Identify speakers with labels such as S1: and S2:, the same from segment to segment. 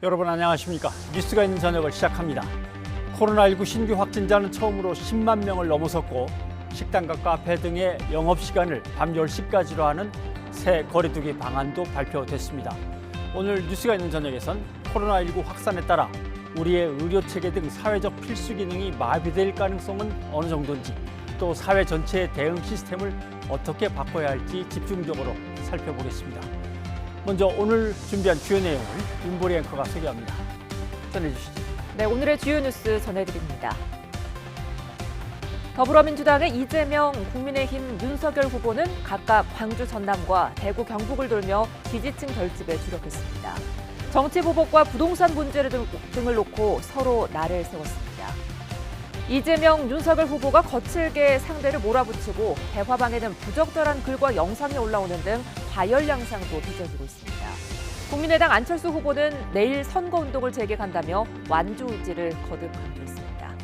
S1: 여러분 안녕하십니까? 뉴스가 있는 저녁을 시작합니다. 코로나19 신규 확진자는 처음으로 10만 명을 넘어섰고 식당과 카페 등의 영업시간을 밤 10시까지로 하는 새 거리두기 방안도 발표됐습니다. 오늘 뉴스가 있는 저녁에선 코로나19 확산에 따라 우리의 의료체계 등 사회적 필수 기능이 마비될 가능성은 어느 정도인지, 또 사회 전체의 대응 시스템을 어떻게 바꿔야 할지 집중적으로 살펴보겠습니다. 먼저 오늘 준비한 주요 내용을 윤보리 앵커가 소개합니다. 전해주시죠.
S2: 네, 오늘의 주요 뉴스 전해드립니다. 더불어민주당의 이재명, 국민의힘 윤석열 후보는 각각 광주 전남과 대구 경북을 돌며 지지층 결집에 주력했습니다. 정치 보복과 부동산 문제를 등을 놓고 서로 날을 세웠습니다. 이재명, 윤석열 후보가 거칠게 상대를 몰아붙이고 대화방에는 부적절한 글과 영상이 올라오는 등 과열 양상도 빚어지고 있습니다. 국민의당 안철수 후보는 내일 선거운동을 재개한다며 완주 의지를 거듭 강조했습니다.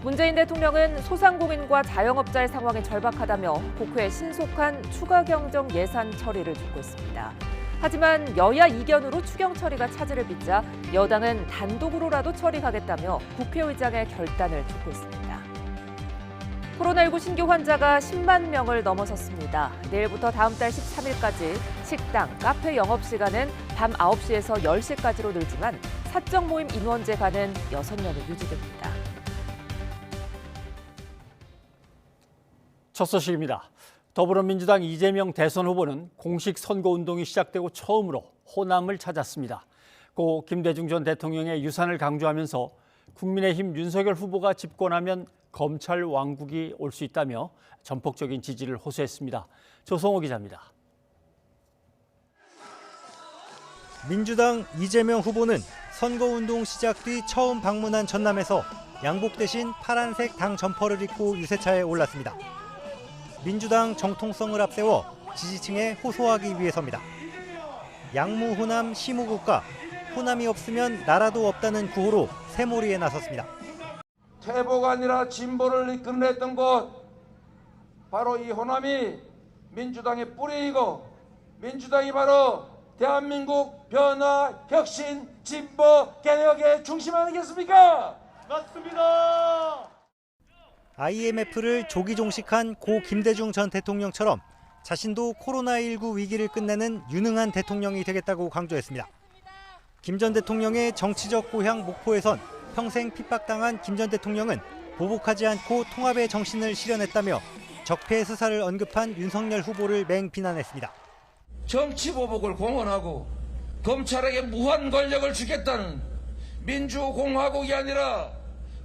S2: 문재인 대통령은 소상공인과 자영업자의 상황이 절박하다며 국회에 신속한 추가 경정 예산 처리를 촉구했습니다. 하지만 여야 이견으로 추경 처리가 차질을 빚자 여당은 단독으로라도 처리하겠다며 국회의장의 결단을 촉구했습니다. 코로나19 신규 환자가 10만 명을 넘어섰습니다. 내일부터 다음 달 13일까지 식당, 카페 영업시간은 밤 9시에서 10시까지로 늘지만 사적 모임 인원 제한은 6년을 유지됩니다.
S1: 첫 소식입니다. 더불어민주당 이재명 대선 후보는 공식 선거운동이 시작되고 처음으로 호남을 찾았습니다. 고 김대중 전 대통령의 유산을 강조하면서 국민의힘 윤석열 후보가 집권하면 검찰 왕국이 올 수 있다며 전폭적인 지지를 호소했습니다. 조성호 기자입니다.
S3: 민주당 이재명 후보는 선거운동 시작 뒤 처음 방문한 전남에서 양복 대신 파란색 당 점퍼를 입고 유세차에 올랐습니다. 민주당 정통성을 앞세워 지지층에 호소하기 위해서입니다. 양무호남 시무국가, 호남이 없으면 나라도 없다는 구호로 새몰이에 나섰습니다.
S4: 퇴보가 아니라 진보를 이끌어냈던 곳, 바로 이 호남이 민주당의 뿌리이고 민주당이 바로 대한민국 변화, 혁신, 진보, 개혁의 중심 아니겠습니까? 맞습니다.
S3: IMF를 조기 종식한 고 김대중 전 대통령처럼 자신도 코로나19 위기를 끝내는 유능한 대통령이 되겠다고 강조했습니다. 김 전 대통령의 정치적 고향 목포에선 평생 핍박당한 김 전 대통령은 보복하지 않고 통합의 정신을 실현했다며 적폐 수사를 언급한 윤석열 후보를 맹비난했습니다.
S4: 정치 보복을 공언하고 검찰에게 무한 권력을 주겠다는 민주공화국이 아니라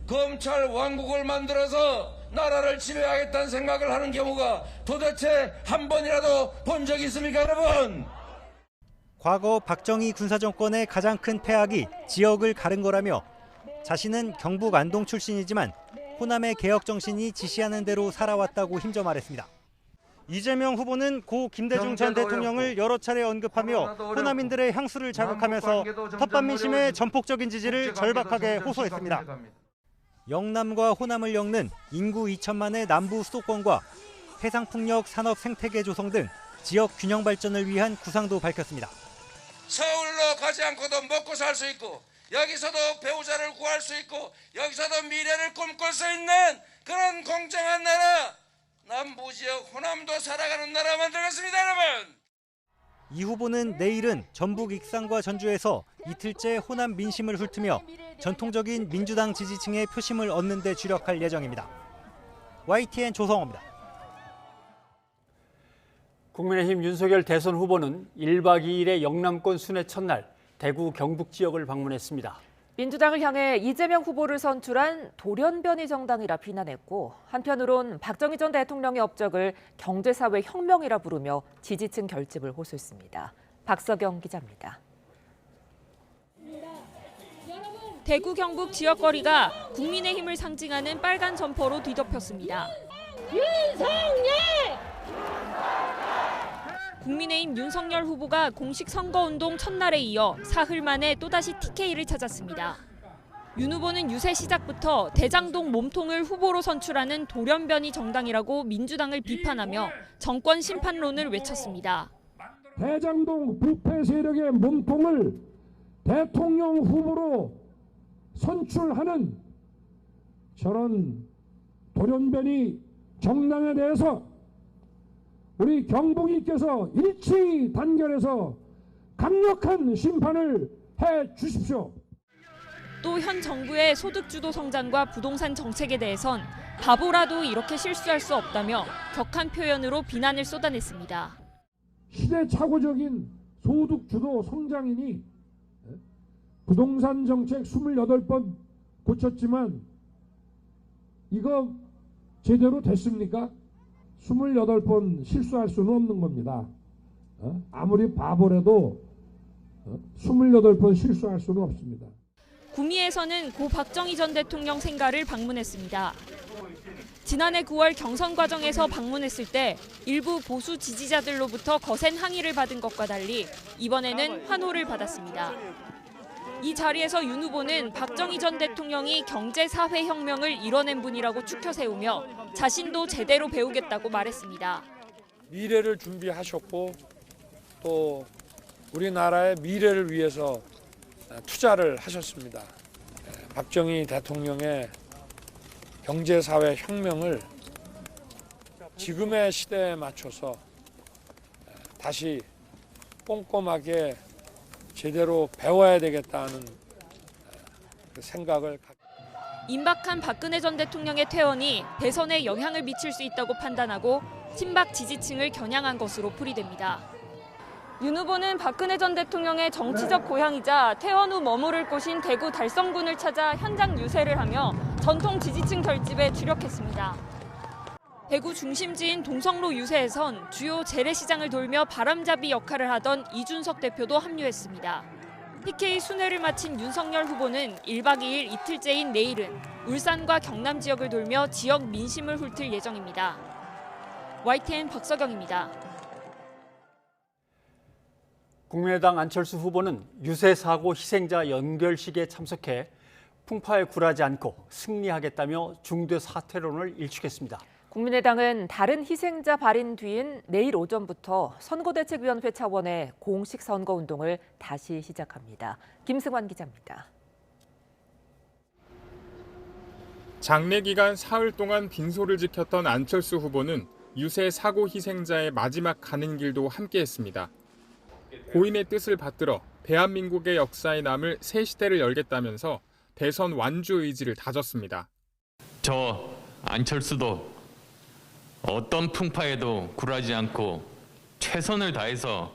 S4: 검찰 왕국을 만들어서 나라를 지배하겠다는 생각을 하는 경우가 도대체 한 번이라도 본 적이 있습니까, 여러분?
S3: 과거 박정희 군사정권의 가장 큰 패악이 지역을 가른 거라며 자신은 경북 안동 출신이지만 호남의 개혁 정신이 지시하는 대로 살아왔다고 힘줘 말했습니다. 이재명 후보는 고 김대중 전 대통령을 여러 차례 언급하며 호남인들의 향수를 자극하면서 텃밭 민심의 전폭적인 지지를 절박하게 호소했습니다. 영남과 호남을 엮는 인구 2천만의 남부 수도권과 해상풍력 산업 생태계 조성 등 지역 균형 발전을 위한 구상도 밝혔습니다.
S4: 서울로 가지 않고도 먹고 살 수 있고 여기서도 배우자를 구할 수 있고 여기서도 미래를 꿈꿀 수 있는 그런 공정한 나라, 남부지역 호남도 살아가는 나라 만들겠습니다, 여러분.
S3: 이 후보는 내일은 전북 익산과 전주에서 이틀째 호남 민심을 훑으며 전통적인 민주당 지지층의 표심을 얻는 데 주력할 예정입니다. YTN 조성호입니다.
S1: 국민의힘 윤석열 대선 후보는 1박 2일의 영남권 순회 첫날 대구 경북 지역을 방문했습니다.
S2: 민주당을 향해 이재명 후보를 선출한 돌연변이 정당이라 비난했고, 한편으론 박정희 전 대통령의 업적을 경제사회 혁명이라 부르며 지지층 결집을 호소했습니다. 박서경 기자입니다.
S5: 대구 경북 지역거리가 국민의힘을 상징하는 빨간 점퍼로 뒤덮였습니다. 윤석열! 국민의힘 윤석열 후보가 공식 선거운동 첫날에 이어 사흘 만에 또다시 TK를 찾았습니다. 윤 후보는 유세 시작부터 대장동 몸통을 후보로 선출하는 돌연변이 정당이라고 민주당을 비판하며 정권 심판론을 외쳤습니다.
S6: 대장동 부패 세력의 몸통을 대통령 후보로 선출하는 저런 돌연변이 정당에 대해서 우리 경북이께서 일치 단결해서 강력한 심판을 해 주십시오.
S5: 또 현 정부의 소득주도 성장과 부동산 정책에 대해선 바보라도 이렇게 실수할 수 없다며 격한 표현으로 비난을 쏟아냈습니다.
S6: 시대착오적인 소득주도 성장이니 부동산 정책 28번 고쳤지만 이거 제대로 됐습니까? 28번 실수할 수는 없는 겁니다. 아무리 바보라도 28번 실수할 수는 없습니다.
S5: 구미에서는 고 박정희 전 대통령 생가를 방문했습니다. 지난해 9월 경선 과정에서 방문했을 때 일부 보수 지지자들로부터 거센 항의를 받은 것과 달리 이번에는 환호를 받았습니다. 이 자리에서 윤 후보는 박정희 전 대통령이 경제사회혁명을 이뤄낸 분이라고 추켜 세우며 자신도 제대로 배우겠다고 말했습니다.
S7: 미래를 준비하셨고 또 우리나라의 미래를 위해서 투자를 하셨습니다. 박정희 대통령의 경제사회혁명을 지금의 시대에 맞춰서 다시 꼼꼼하게 제대로 배워야 되겠다는 생각을
S5: 임박한 박근혜 전 대통령의 퇴원이 대선에 영향을 미칠 수 있다고 판단하고 친박 지지층을 겨냥한 것으로 풀이됩니다. 윤 후보는 박근혜 전 대통령의 정치적 고향이자 퇴원 후 머무를 곳인 대구 달성군을 찾아 현장 유세를 하며 전통 지지층 결집에 주력했습니다. 대구 중심지인 동성로 유세에선 주요 재래시장을 돌며 바람잡이 역할을 하던 이준석 대표도 합류했습니다. PK 순회를 마친 윤석열 후보는 1박 2일 이틀째인 내일은 울산과 경남 지역을 돌며 지역 민심을 훑을 예정입니다. YTN 박서경입니다.
S1: 국민의당 안철수 후보는 유세 사고 희생자 연결식에 참석해 풍파에 굴하지 않고 승리하겠다며 중대 사퇴론을 일축했습니다.
S2: 국민의당은 다른 희생자 발인 뒤인 내일 오전부터 선거대책위원회 차원의 공식 선거운동을 다시 시작합니다. 김승환 기자입니다.
S8: 장례 기간 사흘 동안 빈소를 지켰던 안철수 후보는 유세 사고 희생자의 마지막 가는 길도 함께했습니다. 고인의 뜻을 받들어 대한민국의 역사에 남을 새 시대를 열겠다면서 대선 완주 의지를 다졌습니다.
S9: 저 안철수도 어떤 풍파에도 굴하지 않고 최선을 다해서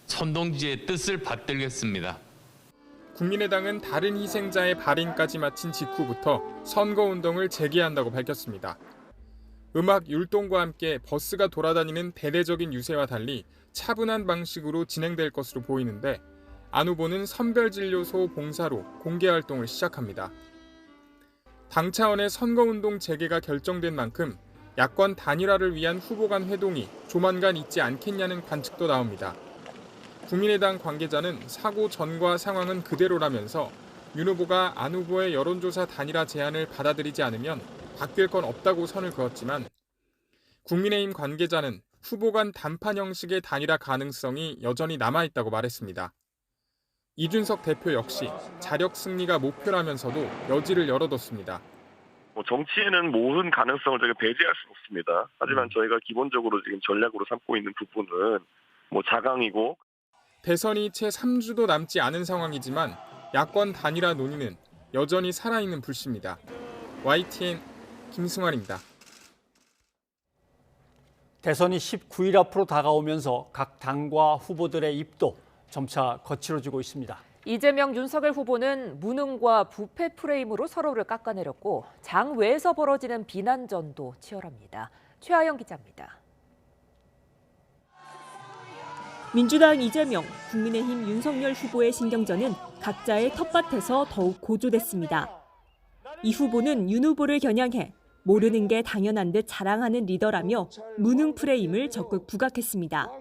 S9: 선동지의 뜻을 받들겠습니다.
S8: 국민의당은 다른 희생자의 발인까지 마친 직후부터 선거운동을 재개한다고 밝혔습니다. 음악 율동과 함께 버스가 돌아다니는 대대적인 유세와 달리 차분한 방식으로 진행될 것으로 보이는데 안 후보는 선별진료소 봉사로 공개활동을 시작합니다. 당 차원의 선거운동 재개가 결정된 만큼 야권 단일화를 위한 후보 간 회동이 조만간 있지 않겠냐는 관측도 나옵니다. 국민의당 관계자는 사고 전과 상황은 그대로라면서 윤 후보가 안 후보의 여론조사 단일화 제안을 받아들이지 않으면 바뀔 건 없다고 선을 그었지만 국민의힘 관계자는 후보 간 단판 형식의 단일화 가능성이 여전히 남아있다고 말했습니다. 이준석 대표 역시 자력 승리가 목표라면서도 여지를 열어뒀습니다.
S10: 정치에는 모든 가능성을 저희가 배제할 수는 없습니다. 하지만 저희가 기본적으로 지금 전략으로 삼고 있는 부분은 자강이고
S8: 대선이 채 3주도 남지 않은 상황이지만 야권 단일화 논의는 여전히 살아있는 불씨입니다. YTN 김승환입니다.
S1: 대선이 19일 앞으로 다가오면서 각 당과 후보들의 입도 점차 거칠어지고 있습니다.
S2: 이재명, 윤석열 후보는 무능과 부패 프레임으로 서로를 깎아내렸고 장 외에서 벌어지는 비난전도 치열합니다. 최하영 기자입니다.
S11: 민주당 이재명, 국민의힘 윤석열 후보의 신경전은 각자의 텃밭에서 더욱 고조됐습니다. 이 후보는 윤 후보를 겨냥해 모르는 게 당연한 듯 자랑하는 리더라며 무능 프레임을 적극 부각했습니다.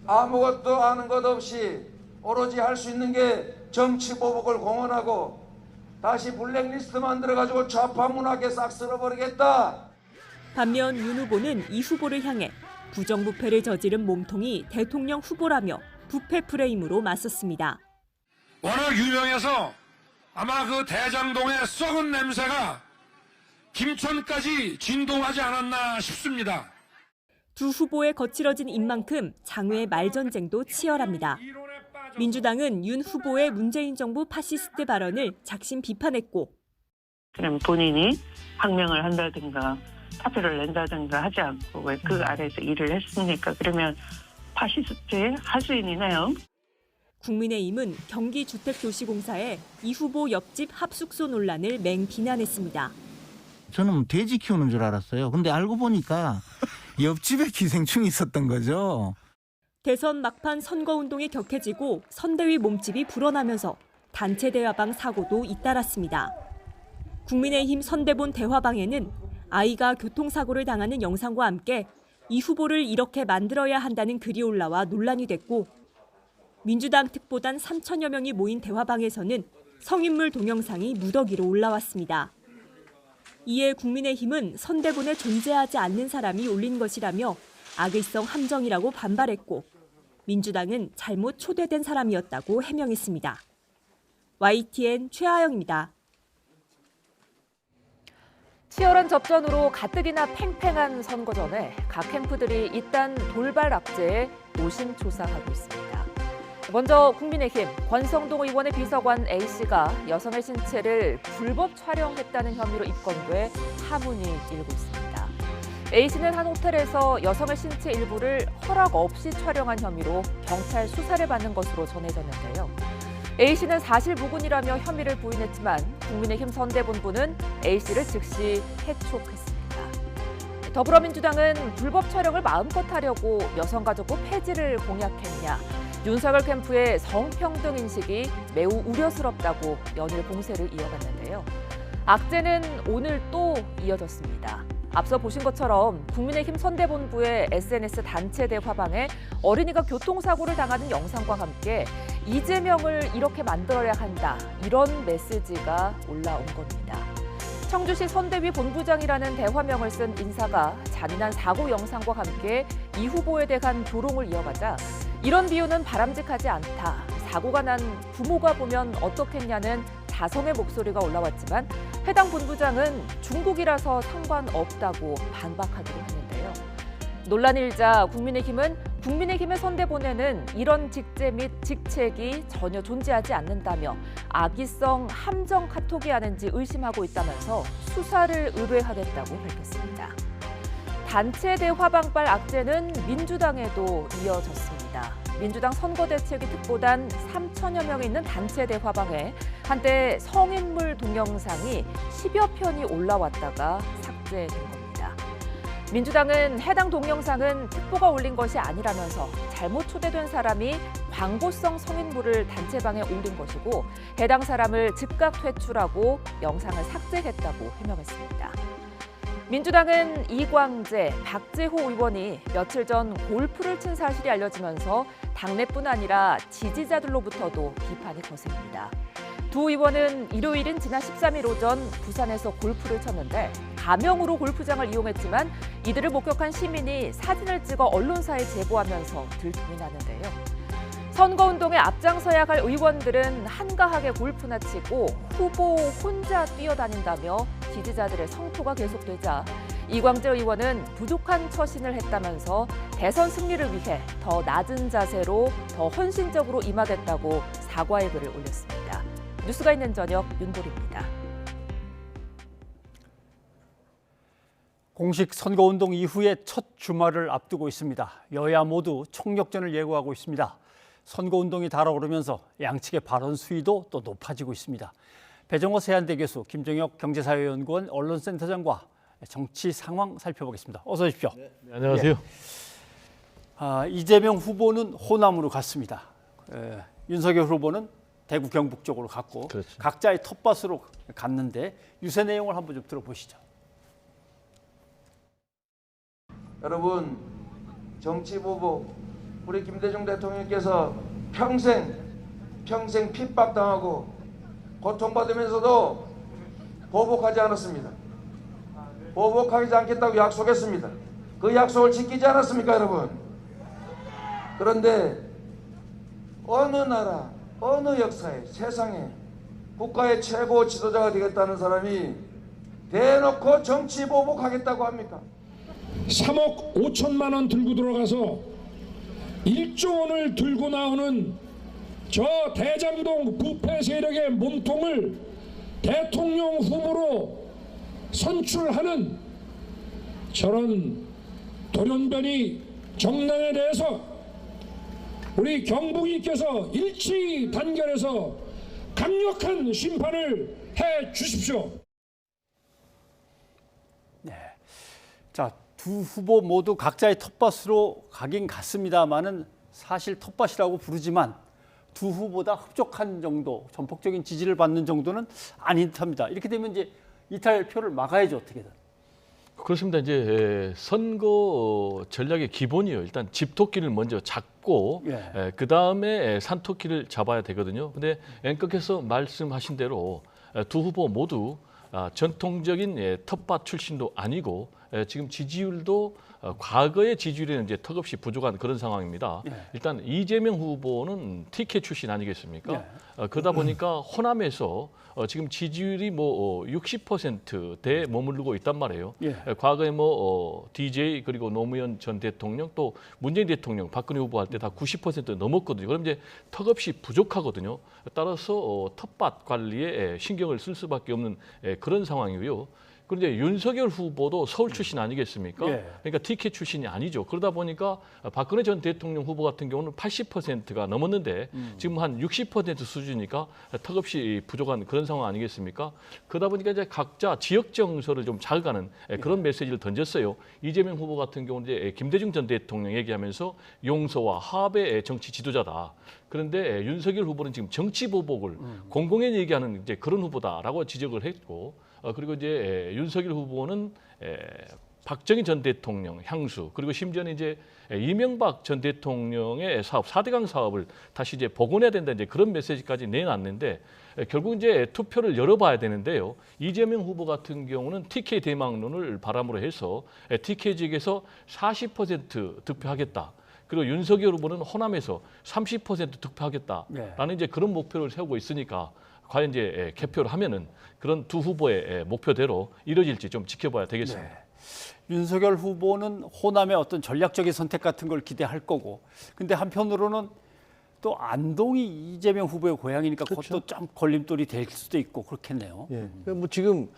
S4: 아무것도 아는 것 없이 오로지 할 수 있는 게 정치 보복을 공언하고 다시 블랙리스트 만들어가지고 좌파 문화계 싹 쓸어버리겠다.
S11: 반면 윤 후보는 이 후보를 향해 부정부패를 저지른 몸통이 대통령 후보라며 부패 프레임으로 맞섰습니다.
S7: 워낙 유명해서 아마 그 대장동의 썩은 냄새가 김천까지 진동하지 않았나 싶습니다.
S11: 두 후보의 거칠어진 입만큼 장외 말전쟁도 치열합니다. 민주당은 윤 후보의 문재인 정부 파시스트 발언을 작심 비판했고,
S12: 그럼 본인이 항명을 한다든가 사표를 낸다든가 하지 않고 왜 그 아래에서 일을 했습니까? 그러면 파시스트의 하수인이네요.
S11: 국민의힘은 경기주택도시공사의 이 후보 옆집 합숙소 논란을 맹비난했습니다.
S13: 저는 돼지 키우는 줄 알았어요. 근데 알고 보니까 옆집에 기생충이 있었던 거죠.
S11: 대선 막판 선거운동이 격해지고 선대위 몸집이 불어나면서 단체 대화방 사고도 잇따랐습니다. 국민의힘 선대본 대화방에는 아이가 교통사고를 당하는 영상과 함께 이 후보를 이렇게 만들어야 한다는 글이 올라와 논란이 됐고, 민주당 특보단 3천여 명이 모인 대화방에서는 성인물 동영상이 무더기로 올라왔습니다. 이에 국민의힘은 선대본에 존재하지 않는 사람이 올린 것이라며 악의성 함정이라고 반발했고, 민주당은 잘못 초대된 사람이었다고 해명했습니다. YTN 최하영입니다.
S2: 치열한 접전으로 가뜩이나 팽팽한 선거 전에 각 캠프들이 잇단 돌발 악재에 노심초사하고 있습니다. 먼저 국민의힘 권성동 의원의 비서관 A씨가 여성의 신체를 불법 촬영했다는 혐의로 입건돼 파문이 일고 있습니다. A씨는 한 호텔에서 여성의 신체 일부를 허락 없이 촬영한 혐의로 경찰 수사를 받는 것으로 전해졌는데요. A씨는 사실무근이라며 혐의를 부인했지만 국민의힘 선대본부는 A씨를 즉시 해촉했습니다. 더불어민주당은 불법 촬영을 마음껏 하려고 여성가족부 폐지를 공약했냐, 윤석열 캠프의 성평등 인식이 매우 우려스럽다고 연일 공세를 이어갔는데요. 악재는 오늘 또 이어졌습니다. 앞서 보신 것처럼 국민의힘 선대본부의 SNS 단체 대화방에 어린이가 교통사고를 당하는 영상과 함께 이재명을 이렇게 만들어야 한다, 이런 메시지가 올라온 겁니다. 청주시 선대위 본부장이라는 대화명을 쓴 인사가 잔인한 사고 영상과 함께 이 후보에 대한 조롱을 이어가자 이런 비유는 바람직하지 않다, 사고가 난 부모가 보면 어떻겠냐는 자성의 목소리가 올라왔지만 해당 본부장은 중국이라서 상관없다고 반박하기로 했는데요. 논란이 일자 국민의힘은 국민의힘의 선대본에는 이런 직제 및 직책이 전혀 존재하지 않는다며 악의성 함정 카톡이 아닌지 의심하고 있다면서 수사를 의뢰하겠다고 밝혔습니다. 단체 대화방발 악재는 민주당에도 이어졌습니다. 민주당 선거대책위 특보단 3천여 명이 있는 단체 대화방에 한때 성인물 동영상이 10여 편이 올라왔다가 삭제된 겁니다. 민주당은 해당 동영상은 특보가 올린 것이 아니라면서 잘못 초대된 사람이 광고성 성인물을 단체방에 올린 것이고 해당 사람을 즉각 퇴출하고 영상을 삭제했다고 해명했습니다. 민주당은 이광재, 박재호 의원이 며칠 전 골프를 친 사실이 알려지면서 당내뿐 아니라 지지자들로부터도 비판이 거셉니다. 두 의원은 일요일인 지난 13일 오전 부산에서 골프를 쳤는데 가명으로 골프장을 이용했지만 이들을 목격한 시민이 사진을 찍어 언론사에 제보하면서 들통이 났는데요. 선거운동에 앞장서야 할 의원들은 한가하게 골프나 치고 후보 혼자 뛰어다닌다며 지지자들의 성토가 계속되자 이광재 의원은 부족한 처신을 했다면서 대선 승리를 위해 더 낮은 자세로 더 헌신적으로 임하겠다고 사과의 글을 올렸습니다. 뉴스가 있는 저녁 윤보리입니다.
S1: 공식 선거운동 이후에 첫 주말을 앞두고 있습니다. 여야 모두 총력전을 예고하고 있습니다. 선거운동이 달아오르면서 양측의 발언 수위도 또 높아지고 있습니다. 배정호 세한대 교수, 김정혁 경제사회연구원 언론센터장과 정치 상황 살펴보겠습니다. 어서 오십시오.
S14: 네, 안녕하세요.
S1: 이재명 후보는 호남으로 갔습니다. 윤석열 후보는 대구 경북 쪽으로 갔고
S14: 그렇죠.
S1: 각자의 텃밭으로 갔는데 유세 내용을 한번 좀 들어보시죠.
S4: 여러분, 정치보복 우리 김대중 대통령께서 평생 핍박당하고 고통받으면서도 보복하지 않았습니다. 보복하지 않겠다고 약속했습니다. 그 약속을 지키지 않았습니까, 여러분? 그런데 어느 나라, 어느 역사에 세상에 국가의 최고 지도자가 되겠다는 사람이 대놓고 정치 보복하겠다고 합니까?
S6: 3억 5천만 원 들고 들어가서 1조 원을 들고 나오는 저 대장동 부패 세력의 몸통을 대통령 후보로 선출하는 저런 돌연변이 정당에 대해서 우리 경북인께서 일치 단결해서 강력한 심판을 해 주십시오.
S1: 네. 자, 두 후보 모두 각자의 텃밭으로 가긴 갔습니다만은 사실 텃밭이라고 부르지만 두 후보 다 흡족한 정도, 전폭적인 지지를 받는 정도는 아닌 듯합니다. 이렇게 되면 이제 이탈표를 막아야죠, 어떻게든.
S14: 그렇습니다. 이제 선거 전략의 기본이요. 일단 집토끼를 먼저 잡고 그 다음에 산토끼를 잡아야 되거든요. 근데 앵커께서 말씀하신 대로 두 후보 모두 전통적인 텃밭 출신도 아니고 지금 지지율도 과거의 지지율에는 이제 턱없이 부족한 그런 상황입니다. 일단 이재명 후보는 TK 출신 아니겠습니까? 그러다 보니까 호남에서 지금 지지율이 뭐 60%대에 머무르고 있단 말이에요. 과거에 뭐 DJ 그리고 노무현 전 대통령 또 문재인 대통령 박근혜 후보 할 때 다 90% 넘었거든요. 그럼 이제 턱없이 부족하거든요. 따라서 텃밭 관리에 신경을 쓸 수밖에 없는 그런 상황이고요. 그런데 윤석열 후보도 서울 출신 아니겠습니까? 그러니까 TK 출신이 아니죠. 그러다 보니까 박근혜 전 대통령 후보 같은 경우는 80%가 넘었는데 지금 한 60% 수준이니까 턱없이 부족한 그런 상황 아니겠습니까? 그러다 보니까 이제 각자 지역 정서를 좀 자극하는 그런 메시지를 던졌어요. 이재명 후보 같은 경우는 이제 김대중 전 대통령 얘기하면서 용서와 화합의 정치 지도자다. 그런데 윤석열 후보는 지금 정치 보복을 공공연히 얘기하는 이제 그런 후보다라고 지적을 했고, 그리고 이제 윤석열 후보는 박정희 전 대통령 향수, 그리고 심지어는 이제 이명박 전 대통령의 사업 4대강 사업을 다시 이제 복원해야 된다, 이제 그런 메시지까지 내놨는데 결국 이제 투표를 열어봐야 되는데요. 이재명 후보 같은 경우는 TK 대망론을 바람으로 해서 TK 지역에서 40% 득표하겠다. 그리고 윤석열 후보는 호남에서 30% 득표하겠다라는 이제 그런 목표를 세우고 있으니까 과연 이제 개표를 하면은 그런 두 후보의 목표대로 이루어질지 좀 지켜봐야 되겠습니다.
S1: 윤석열 후보는 호남의 어떤 전략적인 선택 같은 걸 기대할 거고, 근데 한편으로는 또 안동이 이재명 후보의 고향이니까 그것도 좀 걸림돌이 될 수도 있고 그렇겠네요.
S15: 뭐 지금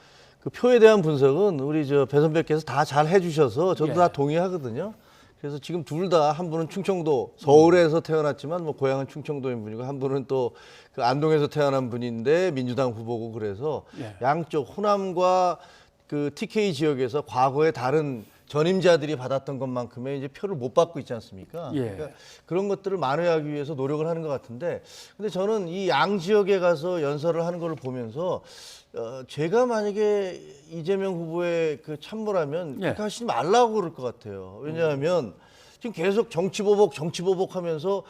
S15: 그 표에 대한 분석은 우리 배 선배께서 다 잘 해주셔서 저도 다 동의하거든요. 그래서 지금 둘 다 한 분은 충청도 서울에서 태어났지만 뭐 고향은 충청도인 분이고 한 분은 또 그 안동에서 태어난 분인데 민주당 후보고, 그래서 양쪽 호남과 그 TK 지역에서 과거에 다른 전임자들이 받았던 것만큼의 이제 표를 못 받고 있지 않습니까? 그러니까 그런 것들을 만회하기 위해서 노력을 하는 것 같은데, 근데 저는 이 양 지역에 가서 연설을 하는 걸 보면서 제가 만약에 이재명 후보의 그 참모라면 그렇게 하시지 말라고 그럴 것 같아요. 왜냐하면 지금 계속 정치 보복하면서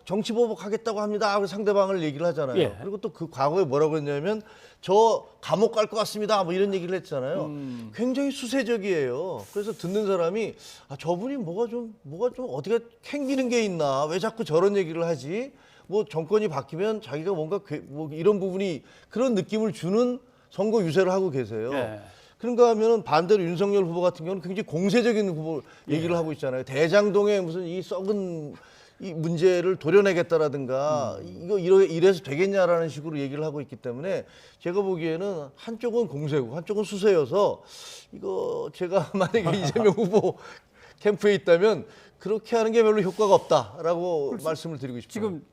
S15: 정치 보복하겠다고 합니다. 하고 상대방을 얘기를 하잖아요. 그리고 또 그 과거에 뭐라고 했냐면 저 감옥 갈 것 같습니다. 뭐 이런 얘기를 했잖아요. 굉장히 수세적이에요. 그래서 듣는 사람이 저분이 뭐가 좀 어디가 캥기는 게 있나? 왜 자꾸 저런 얘기를 하지? 뭐 정권이 바뀌면 자기가 뭔가 뭐 이런 부분이 그런 느낌을 주는 선거 유세를 하고 계세요. 그런가 하면은 반대로 윤석열 후보 같은 경우는 굉장히 공세적인 후보 얘기를 하고 있잖아요. 대장동에 무슨 이 썩은 이 문제를 도려내겠다라든가 이거 이래서 되겠냐라는 식으로 얘기를 하고 있기 때문에 제가 보기에는 한쪽은 공세고 한쪽은 수세여서 이거 제가 만약에 이재명 후보 캠프에 있다면 그렇게 하는 게 별로 효과가 없다라고 말씀을 드리고 싶어요.
S1: 지금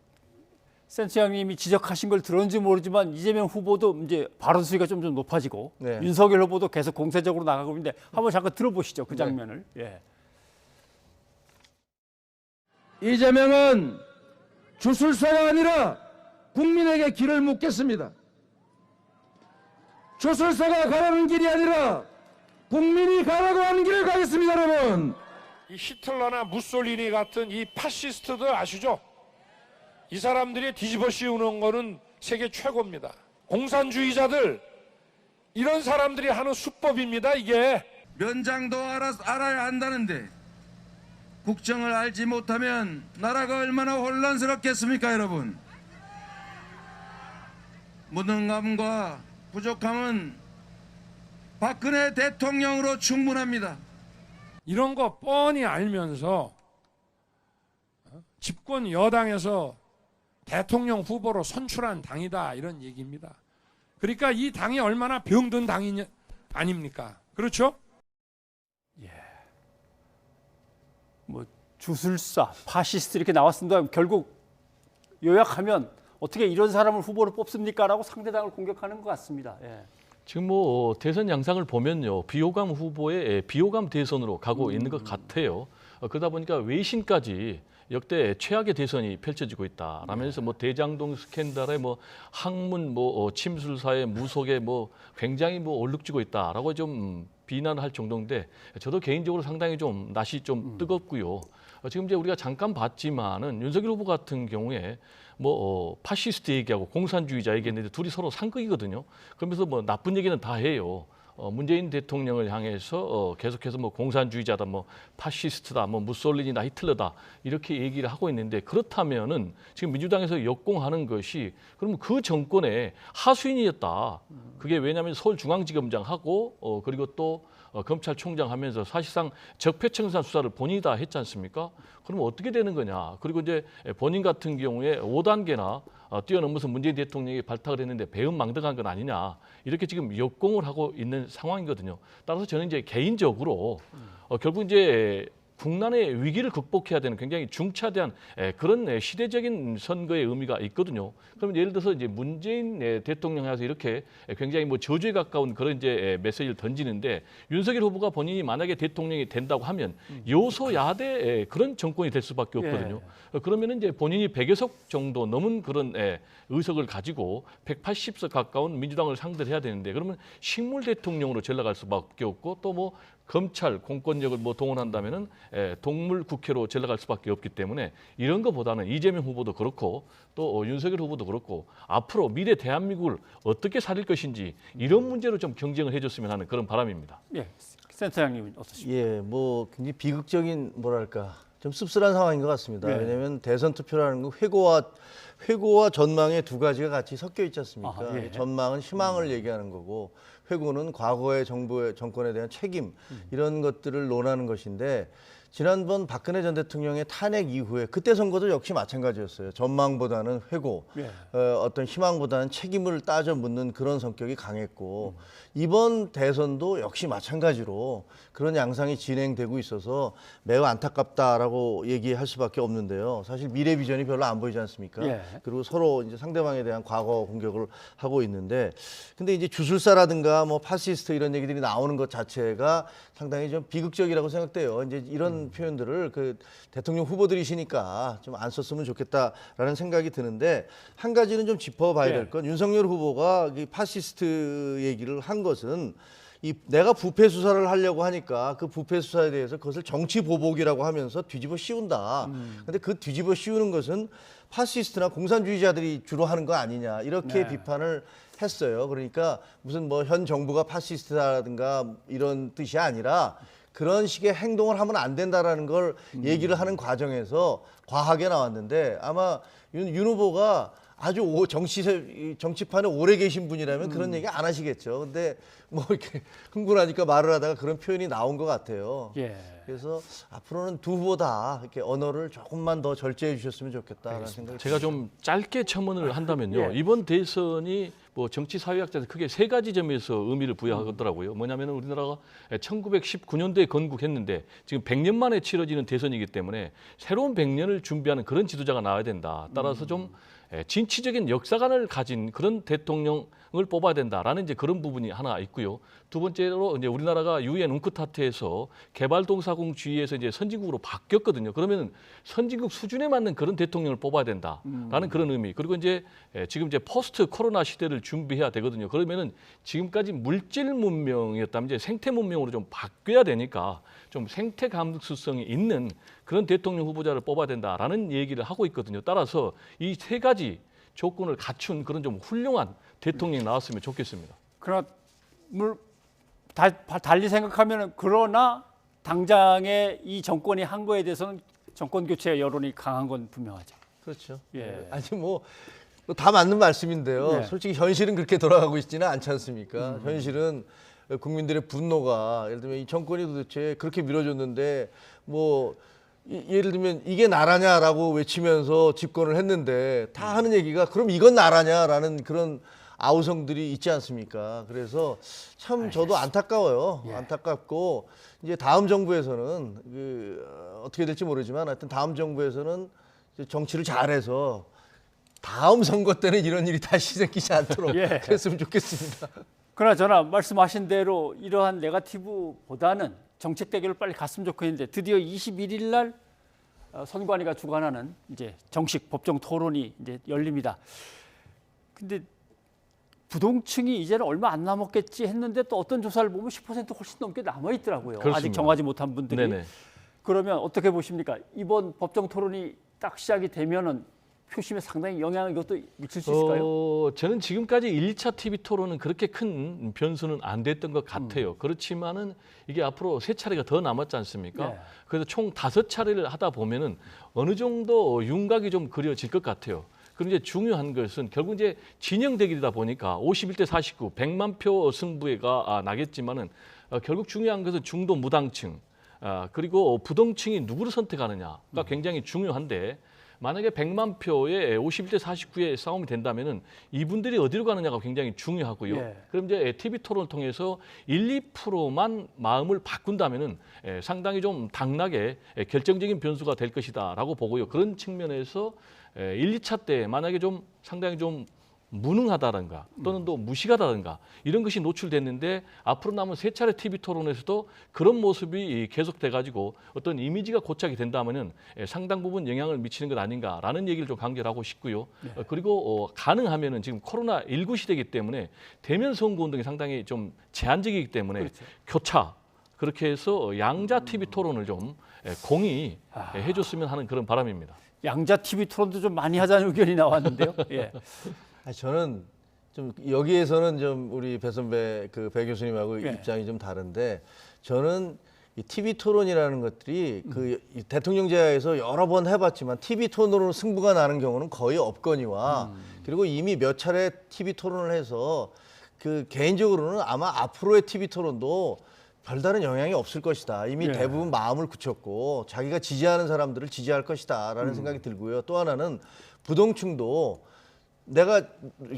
S1: 센치양님이 지적하신 걸 들었는지 모르지만 이재명 후보도 이제 발언 수위가 좀 높아지고 윤석열 후보도 계속 공세적으로 나가고 있는데 한번 잠깐 들어보시죠, 그 장면을.
S4: 이재명은 주술사가 아니라 국민에게 길을 묻겠습니다. 주술사가 가라는 길이 아니라 국민이 가라고 하는 길을 가겠습니다, 여러분.
S7: 이 히틀러나 무솔리니 같은 이 파시스트들 아시죠? 이 사람들이 뒤집어 씌우는 거는 세계 최고입니다. 공산주의자들, 이런 사람들이 하는 수법입니다, 이게.
S4: 면장도 알아야 한다는데 국정을 알지 못하면 나라가 얼마나 혼란스럽겠습니까, 여러분? 무능감과 부족함은 박근혜 대통령으로 충분합니다.
S7: 이런 거 뻔히 알면서 집권 여당에서 대통령 후보로 선출한 당이다 이런 얘기입니다. 그러니까 이 당이 얼마나 병든 당이 아닙니까? 그렇죠?
S1: 뭐 주술사, 파시스트 이렇게 나왔습니다. 결국 요약하면 어떻게 이런 사람을 후보로 뽑습니까라고 상대당을 공격하는 것 같습니다. 예.
S14: 지금 뭐 대선 양상을 보면요, 비호감 후보의 비호감 대선으로 가고 있는 것 같아요. 그러다 보니까 외신까지 역대 최악의 대선이 펼쳐지고 있다라면서 뭐 대장동 스캔들에 뭐 학문 뭐 침술사의 무속에 뭐 굉장히 뭐 얼룩지고 있다라고 좀 비난을 할 정도인데, 저도 개인적으로 상당히 좀 낯이 좀 뜨겁고요. 지금 이제 우리가 잠깐 봤지만은 윤석열 후보 같은 경우에 뭐 파시스트 얘기하고 공산주의자 얘기했는데 둘이 서로 상극이거든요. 그러면서 뭐 나쁜 얘기는 다 해요. 문재인 대통령을 향해서 계속해서 뭐 공산주의자다, 뭐 파시스트다, 뭐 무솔리니다, 히틀러다 이렇게 얘기를 하고 있는데, 그렇다면은 지금 민주당에서 역공하는 것이 그러면 그 정권의 하수인이었다. 그게 왜냐하면 서울중앙지검장하고 그리고 또 검찰총장 하면서 사실상 적폐청산 수사를 본인이 다 했지 않습니까? 그러면 어떻게 되는 거냐? 그리고 이제 본인 같은 경우에 5단계나 뛰어넘어서 문재인 대통령이 발탁을 했는데 배은망덕한 건 아니냐, 이렇게 지금 역공을 하고 있는 상황이거든요. 따라서 저는 이제 개인적으로 결국 이제 국난의 위기를 극복해야 되는 굉장히 중차대한 그런 시대적인 선거의 의미가 있거든요. 그러면 예를 들어서 이제 문재인 대통령에서 이렇게 굉장히 뭐 저주에 가까운 그런 이제 메시지를 던지는데, 윤석열 후보가 본인이 만약에 대통령이 된다고 하면 여소야대 그런 정권이 될 수밖에 없거든요. 그러면은 이제 본인이 100여 석 정도 넘은 그런 의석을 가지고 180석 가까운 민주당을 상대를 해야 되는데, 그러면 식물 대통령으로 전락할 수밖에 없고, 또 뭐 검찰 공권력을 뭐 동원한다면은 동물 국회로 전락할 수밖에 없기 때문에, 이런 것보다는 이재명 후보도 그렇고 또 윤석열 후보도 그렇고 앞으로 미래 대한민국을 어떻게 살릴 것인지 이런 문제로 좀 경쟁을 해줬으면 하는 그런 바람입니다.
S1: 예, 센터장님은 어떠십니까?
S15: 예, 뭐 굉장히 비극적인 뭐랄까 좀 씁쓸한 상황인 것 같습니다.
S1: 네.
S15: 왜냐하면 대선 투표라는 건 회고와 전망의 두 가지가 같이 섞여 있지 않습니까?
S1: 예.
S15: 전망은 희망을 얘기하는 거고, 회고는 과거의 정권에 대한 책임, 이런 것들을 논하는 것인데, 지난번 박근혜 전 대통령의 탄핵 이후에 그때 선거도 역시 마찬가지였어요. 전망보다는 회고, 어떤 희망보다는 책임을 따져 묻는 그런 성격이 강했고, 이번 대선도 역시 마찬가지로 그런 양상이 진행되고 있어서 매우 안타깝다라고 얘기할 수밖에 없는데요. 사실 미래 비전이 별로 안 보이지 않습니까? 그리고 서로 이제 상대방에 대한 과거 공격을 하고 있는데, 근데 이제 주술사라든가 뭐 파시스트 이런 얘기들이 나오는 것 자체가 상당히 좀 비극적이라고 생각돼요. 이제 이런 표현들을 그 대통령 후보들이시니까 좀 안 썼으면 좋겠다라는 생각이 드는데, 한 가지는 좀 짚어봐야 될 건, 윤석열 후보가 이 파시스트 얘기를 한 것은 내가 부패 수사를 하려고 하니까 그 부패 수사에 대해서 그것을 정치 보복이라고 하면서 뒤집어 씌운다. 근데 그 뒤집어 씌우는 것은 파시스트나 공산주의자들이 주로 하는 거 아니냐, 이렇게 비판을 했어요. 그러니까 무슨 뭐 현 정부가 파시스트라든가 이런 뜻이 아니라 그런 식의 행동을 하면 안 된다라는 걸 얘기를 하는 과정에서 과하게 나왔는데, 아마 윤 후보가 아주 정치판에 오래 계신 분이라면 그런 얘기 안 하시겠죠. 근데 뭐 이렇게 흥분하니까 말을 하다가 그런 표현이 나온 것 같아요. 그래서 앞으로는 두 후보 다 이렇게 언어를 조금만 더 절제해 주셨으면 좋겠다라는 생각이
S14: 제가 좀 짧게 첨언을 한다면요. 이번 대선이 뭐 정치 사회학자들 크게 세 가지 점에서 의미를 부여하더라고요. 뭐냐면 우리나라가 1919년도에 건국했는데 지금 100년 만에 치러지는 대선이기 때문에 새로운 100년을 준비하는 그런 지도자가 나와야 된다. 따라서 좀 진취적인 역사관을 가진 그런 대통령을 뽑아야 된다라는 이제 그런 부분이 하나 있고요. 두 번째로 이제 우리나라가 유엔 웅크타트에서 개발동사공주의에서 이제 선진국으로 바뀌었거든요. 그러면 선진국 수준에 맞는 그런 대통령을 뽑아야 된다라는 그런 의미. 그리고 이제 지금 이제 포스트 코로나 시대를 준비해야 되거든요. 그러면은 지금까지 물질 문명이었다면 이제 생태 문명으로 좀 바뀌어야 되니까 좀 생태 감수성이 있는 그런 대통령 후보자를 뽑아야 된다라는 얘기를 하고 있거든요. 따라서 이 세 가지 조건을 갖춘 그런 좀 훌륭한 대통령이 나왔으면 좋겠습니다.
S1: 그러나 달리 생각하면, 그러나 당장의 이 정권이 한 거에 대해서는 정권 교체 여론이 강한 건 분명하죠.
S15: 그렇죠.
S1: 예.
S15: 아니 뭐 다 맞는 말씀인데요.
S1: 네.
S15: 솔직히 현실은 그렇게 돌아가고 있지는 않지 않습니까? 현실은 국민들의 분노가 예를 들면 이 정권이 도대체 그렇게 밀어줬는데 뭐 예를 들면 이게 나라냐라고 외치면서 집권을 했는데 다 하는 얘기가 그럼 이건 나라냐라는 그런 아우성들이 있지 않습니까? 그래서 참 저도 안타까워요. 안타깝고 이제 다음 정부에서는 어떻게 될지 모르지만 하여튼 다음 정부에서는 이제 정치를 잘해서 다음 선거 때는 이런 일이 다시 생기지 않도록 그랬으면 좋겠습니다.
S1: 그나저나 말씀하신 대로 이러한 네거티브보다는 정책 대결을 빨리 갔으면 좋겠는데 드디어 21일 날 선관위가 주관하는 이제 정식 법정 토론이 이제 열립니다. 근데 부동층이 이제는 얼마 안 남았겠지 했는데 또 어떤 조사를 보면 10% 훨씬 넘게 남아 있더라고요.
S14: 그렇습니다.
S1: 아직 정하지 못한 분들이.
S14: 네네.
S1: 그러면 어떻게 보십니까? 이번 법정 토론이 딱 시작이 되면은 표심에 상당히 영향을 이것도 미칠 수 있을까요?
S14: 저는 지금까지 1, 2차 TV 토론은 그렇게 큰 변수는 안 됐던 것 같아요. 그렇지만은 이게 앞으로 3차례가 더 남았지 않습니까?
S1: 네.
S14: 그래서 총 5차례를 하다 보면은 어느 정도 윤곽이 좀 그려질 것 같아요. 그리고 이제 중요한 것은 결국 이제 진영 대결이다 보니까 51대 49, 100만 표 승부가 나겠지만은 결국 중요한 것은 중도 무당층 그리고 부동층이 누구를 선택하느냐가 굉장히 중요한데 만약에 100만 표에 51대 49의 싸움이 된다면은 이분들이 어디로 가느냐가 굉장히 중요하고요.
S1: 예.
S14: 그럼 이제 TV 토론을 통해서 1, 2%만 마음을 바꾼다면은 상당히 좀 당락에 결정적인 변수가 될 것이다라고 보고요. 그런 측면에서 1, 2차 때 만약에 좀 상당히 좀 무능하다든가 또는 또 무식하다든가 이런 것이 노출됐는데 앞으로 남은 3차례 TV 토론에서도 그런 모습이 계속돼 가지고 어떤 이미지가 고착이 된다면은 상당 부분 영향을 미치는 것 아닌가라는 얘기를 좀 강조하고 싶고요.
S1: 네.
S14: 그리고 가능하면은 지금 코로나19 시대이기 때문에 대면 선거 운동이 상당히 좀 제한적이기 때문에
S1: 그렇죠.
S14: 교차 그렇게 해서 양자 TV 토론을 좀 공히 해줬으면 하는 그런 바람입니다.
S1: 양자 TV 토론도 좀 많이 하자는 의견이 나왔는데요. 예.
S15: 저는 좀 여기에서는 좀 우리 배 선배 배 교수님하고
S1: 예.
S15: 입장이 좀 다른데 저는 이 TV 토론이라는 것들이 이 대통령제하에서 여러 번 해봤지만 TV 토론으로 승부가 나는 경우는 거의 없거니와 그리고 이미 몇 차례 TV 토론을 해서 개인적으로는 아마 앞으로의 TV 토론도 별다른 영향이 없을 것이다. 이미
S1: 예.
S15: 대부분 마음을 굳혔고 자기가 지지하는 사람들을 지지할 것이다라는 생각이 들고요. 또 하나는 부동층도 내가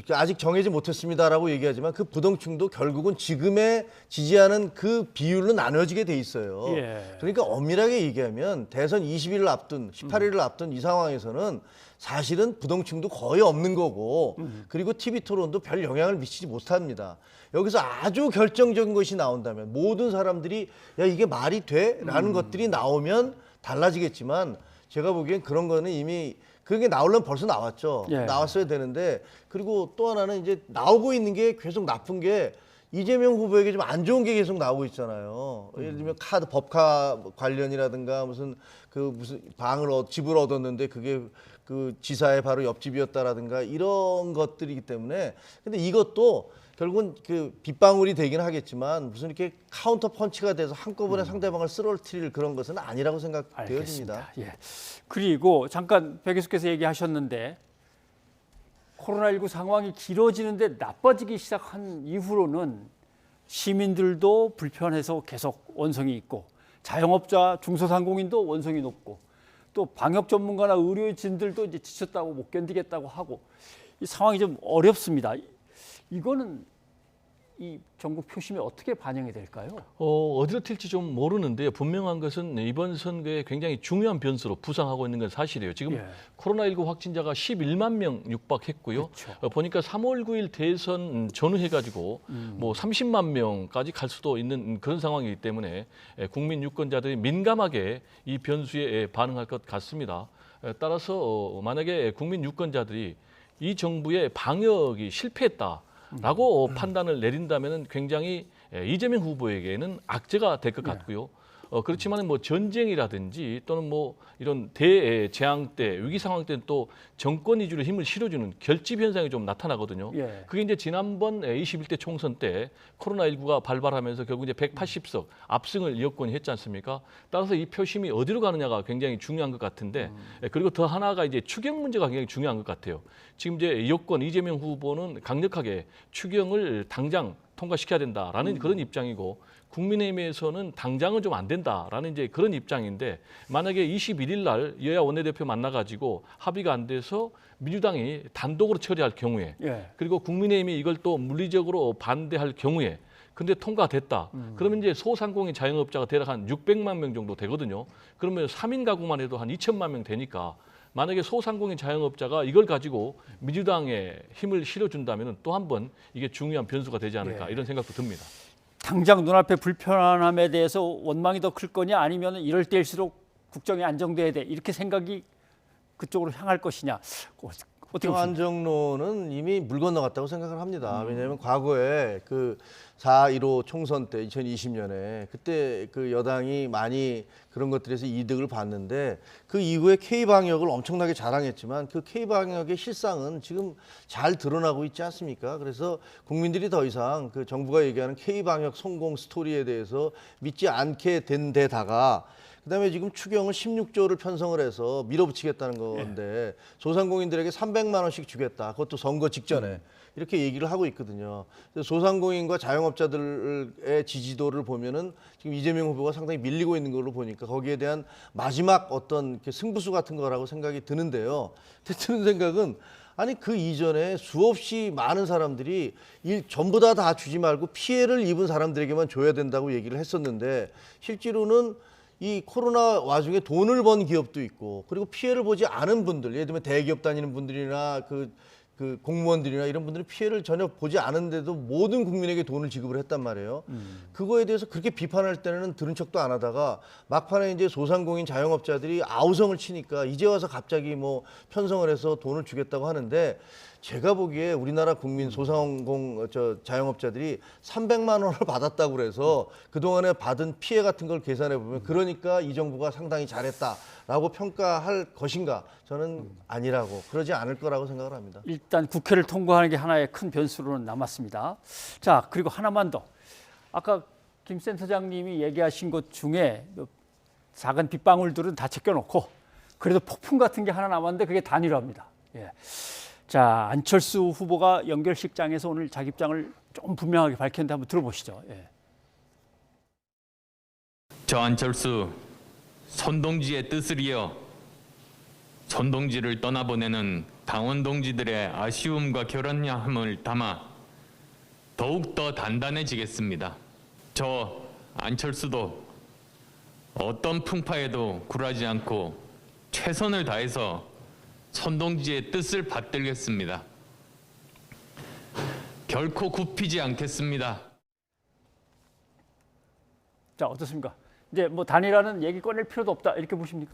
S15: 아직 정해지 못했습니다라고 얘기하지만 그 부동층도 결국은 지금의 지지하는 그 비율로 나눠지게 돼 있어요.
S1: 예.
S15: 그러니까 엄밀하게 얘기하면 대선 20일을 앞둔 18일을 앞둔 이 상황에서는 사실은 부동층도 거의 없는 거고 그리고 TV 토론도 별 영향을 미치지 못합니다. 여기서 아주 결정적인 것이 나온다면 모든 사람들이 야 이게 말이 돼? 라는 것들이 나오면 달라지겠지만 제가 보기엔 그런 거는 이미 그게 나오려면 벌써 나왔죠.
S1: 예.
S15: 나왔어야 되는데 그리고 또 하나는 이제 나오고 있는 게 계속 나쁜 게 이재명 후보에게 좀 안 좋은 게 계속 나오고 있잖아요. 예를 들면 법카 관련이라든가 무슨 집을 얻었는데 그게 지사의 바로 옆집이었다라든가 이런 것들이기 때문에 근데 이것도 결국은 빗방울이 되긴 하겠지만 무슨 이렇게 카운터 펀치가 돼서 한꺼번에 상대방을 쓰러뜨릴 그런 것은 아니라고 생각되어집니다.
S1: 예. 그리고 잠깐 배 교수께서 얘기하셨는데 코로나19 상황이 길어지는데 나빠지기 시작한 이후로는 시민들도 불편해서 계속 원성이 있고 자영업자, 중소상공인도 원성이 높고 또 방역 전문가나 의료진들도 이제 지쳤다고 못 견디겠다고 하고 이 상황이 좀 어렵습니다. 이거는 이 전국 표심에 어떻게 반영이 될까요?
S14: 어디로 튈지 좀 모르는데요. 분명한 것은 이번 선거에 굉장히 중요한 변수로 부상하고 있는 건 사실이에요. 지금
S1: 예.
S14: 코로나19 확진자가 11만 명 육박했고요.
S1: 그렇죠.
S14: 보니까 3월 9일 대선 전후해가지고 뭐 30만 명까지 갈 수도 있는 그런 상황이기 때문에 국민 유권자들이 민감하게 이 변수에 반응할 것 같습니다. 따라서 만약에 국민 유권자들이 이 정부의 방역이 실패했다라고 판단을 내린다면 굉장히 이재명 후보에게는 악재가 될 것 같고요. 그렇지만 뭐 전쟁이라든지 또는 뭐 이런 대재앙 때, 위기 상황 때는 또 정권 위주로 힘을 실어주는 결집 현상이 좀 나타나거든요.
S1: 예.
S14: 그게 이제 지난번 21대 총선 때 코로나19가 발발하면서 결국 이제 180석 압승을 여권이 했지 않습니까? 따라서 이 표심이 어디로 가느냐가 굉장히 중요한 것 같은데, 그리고 더 하나가 이제 추경 문제가 굉장히 중요한 것 같아요. 지금 이제 여권 이재명 후보는 강력하게 추경을 당장 통과시켜야 된다라는 그런 입장이고, 국민의힘에서는 당장은 좀 안 된다라는 이제 그런 입장인데, 만약에 21일 날 여야 원내대표 만나가지고 합의가 안 돼서 민주당이 단독으로 처리할 경우에,
S1: 예.
S14: 그리고 국민의힘이 이걸 또 물리적으로 반대할 경우에, 근데 통과됐다. 그러면 이제 소상공인 자영업자가 대략 한 600만 명 정도 되거든요. 그러면 3인 가구만 해도 한 2천만 명 되니까, 만약에 소상공인 자영업자가 이걸 가지고 민주당에 힘을 실어준다면 또 한 번 이게 중요한 변수가 되지 않을까,
S1: 예.
S14: 이런 생각도 듭니다.
S1: 당장 눈앞에 불편함에 대해서 원망이 더 클 거냐, 아니면 이럴 때일수록 국정이 안정돼야 돼, 이렇게 생각이 그쪽으로 향할 것이냐. 어떻게
S15: 국정 안정론은 이미 물 건너갔다고 생각을 합니다. 왜냐하면 과거에 그 4.15 총선 때 2020년에 그때 그 여당이 많이 그런 것들에서 이득을 봤는데, 그 이후에 K방역을 엄청나게 자랑했지만 그 K방역의 실상은 지금 잘 드러나고 있지 않습니까? 그래서 국민들이 더 이상 그 정부가 얘기하는 K방역 성공 스토리에 대해서 믿지 않게 된 데다가, 그다음에 지금 추경을 16조를 편성을 해서 밀어붙이겠다는 건데, 소상공인들에게 300만 원씩 주겠다. 그것도 선거 직전에. 이렇게 얘기를 하고 있거든요. 소상공인과 자영업자들의 지지도를 보면은 지금 이재명 후보가 상당히 밀리고 있는 걸로 보니까 거기에 대한 마지막 어떤 승부수 같은 거라고 생각이 드는데요. 드는 생각은, 아니 그 이전에 수없이 많은 사람들이 전부 다 주지 말고 피해를 입은 사람들에게만 줘야 된다고 얘기를 했었는데, 실제로는 이 코로나 와중에 돈을 번 기업도 있고, 그리고 피해를 보지 않은 분들, 예를 들면 대기업 다니는 분들이나 그 공무원들이나 이런 분들은 피해를 전혀 보지 않은데도 모든 국민에게 돈을 지급을 했단 말이에요. 그거에 대해서 그렇게 비판할 때는 들은 척도 안 하다가 막판에 이제 소상공인 자영업자들이 아우성을 치니까 이제 와서 갑자기 뭐 편성을 해서 돈을 주겠다고 하는데, 제가 보기에 우리나라 국민 소상공 자영업자들이 300만 원을 받았다고 그래서 그동안에 받은 피해 같은 걸 계산해 보면, 그러니까 이 정부가 상당히 잘했다라고 평가할 것인가? 저는 아니라고, 그러지 않을 거라고 생각을 합니다.
S1: 일단 국회를 통과하는 게 하나의 큰 변수로는 남았습니다. 자, 그리고 하나만 더. 아까 김 센터장님이 얘기하신 것 중에 작은 빗방울들은 다 제껴놓고 그래도 폭풍 같은 게 하나 남았는데, 그게 단일화입니다. 예. 자, 안철수 후보가 연결식장에서 오늘 자기 입장을 좀 분명하게 밝혔는데 한번 들어보시죠. 예.
S9: 저 안철수 선동지의 뜻을 이어 선동지를 떠나보내는 당원 동지들의 아쉬움과 결연함을 담아 더욱더 단단해지겠습니다. 저 안철수도 어떤 풍파에도 굴하지 않고 최선을 다해서 선동지의 뜻을 받들겠습니다. 결코 굽히지 않겠습니다.
S1: 자, 어떻습니까? 이제 뭐 단일화는 얘기 꺼낼 필요도 없다, 이렇게 보십니까?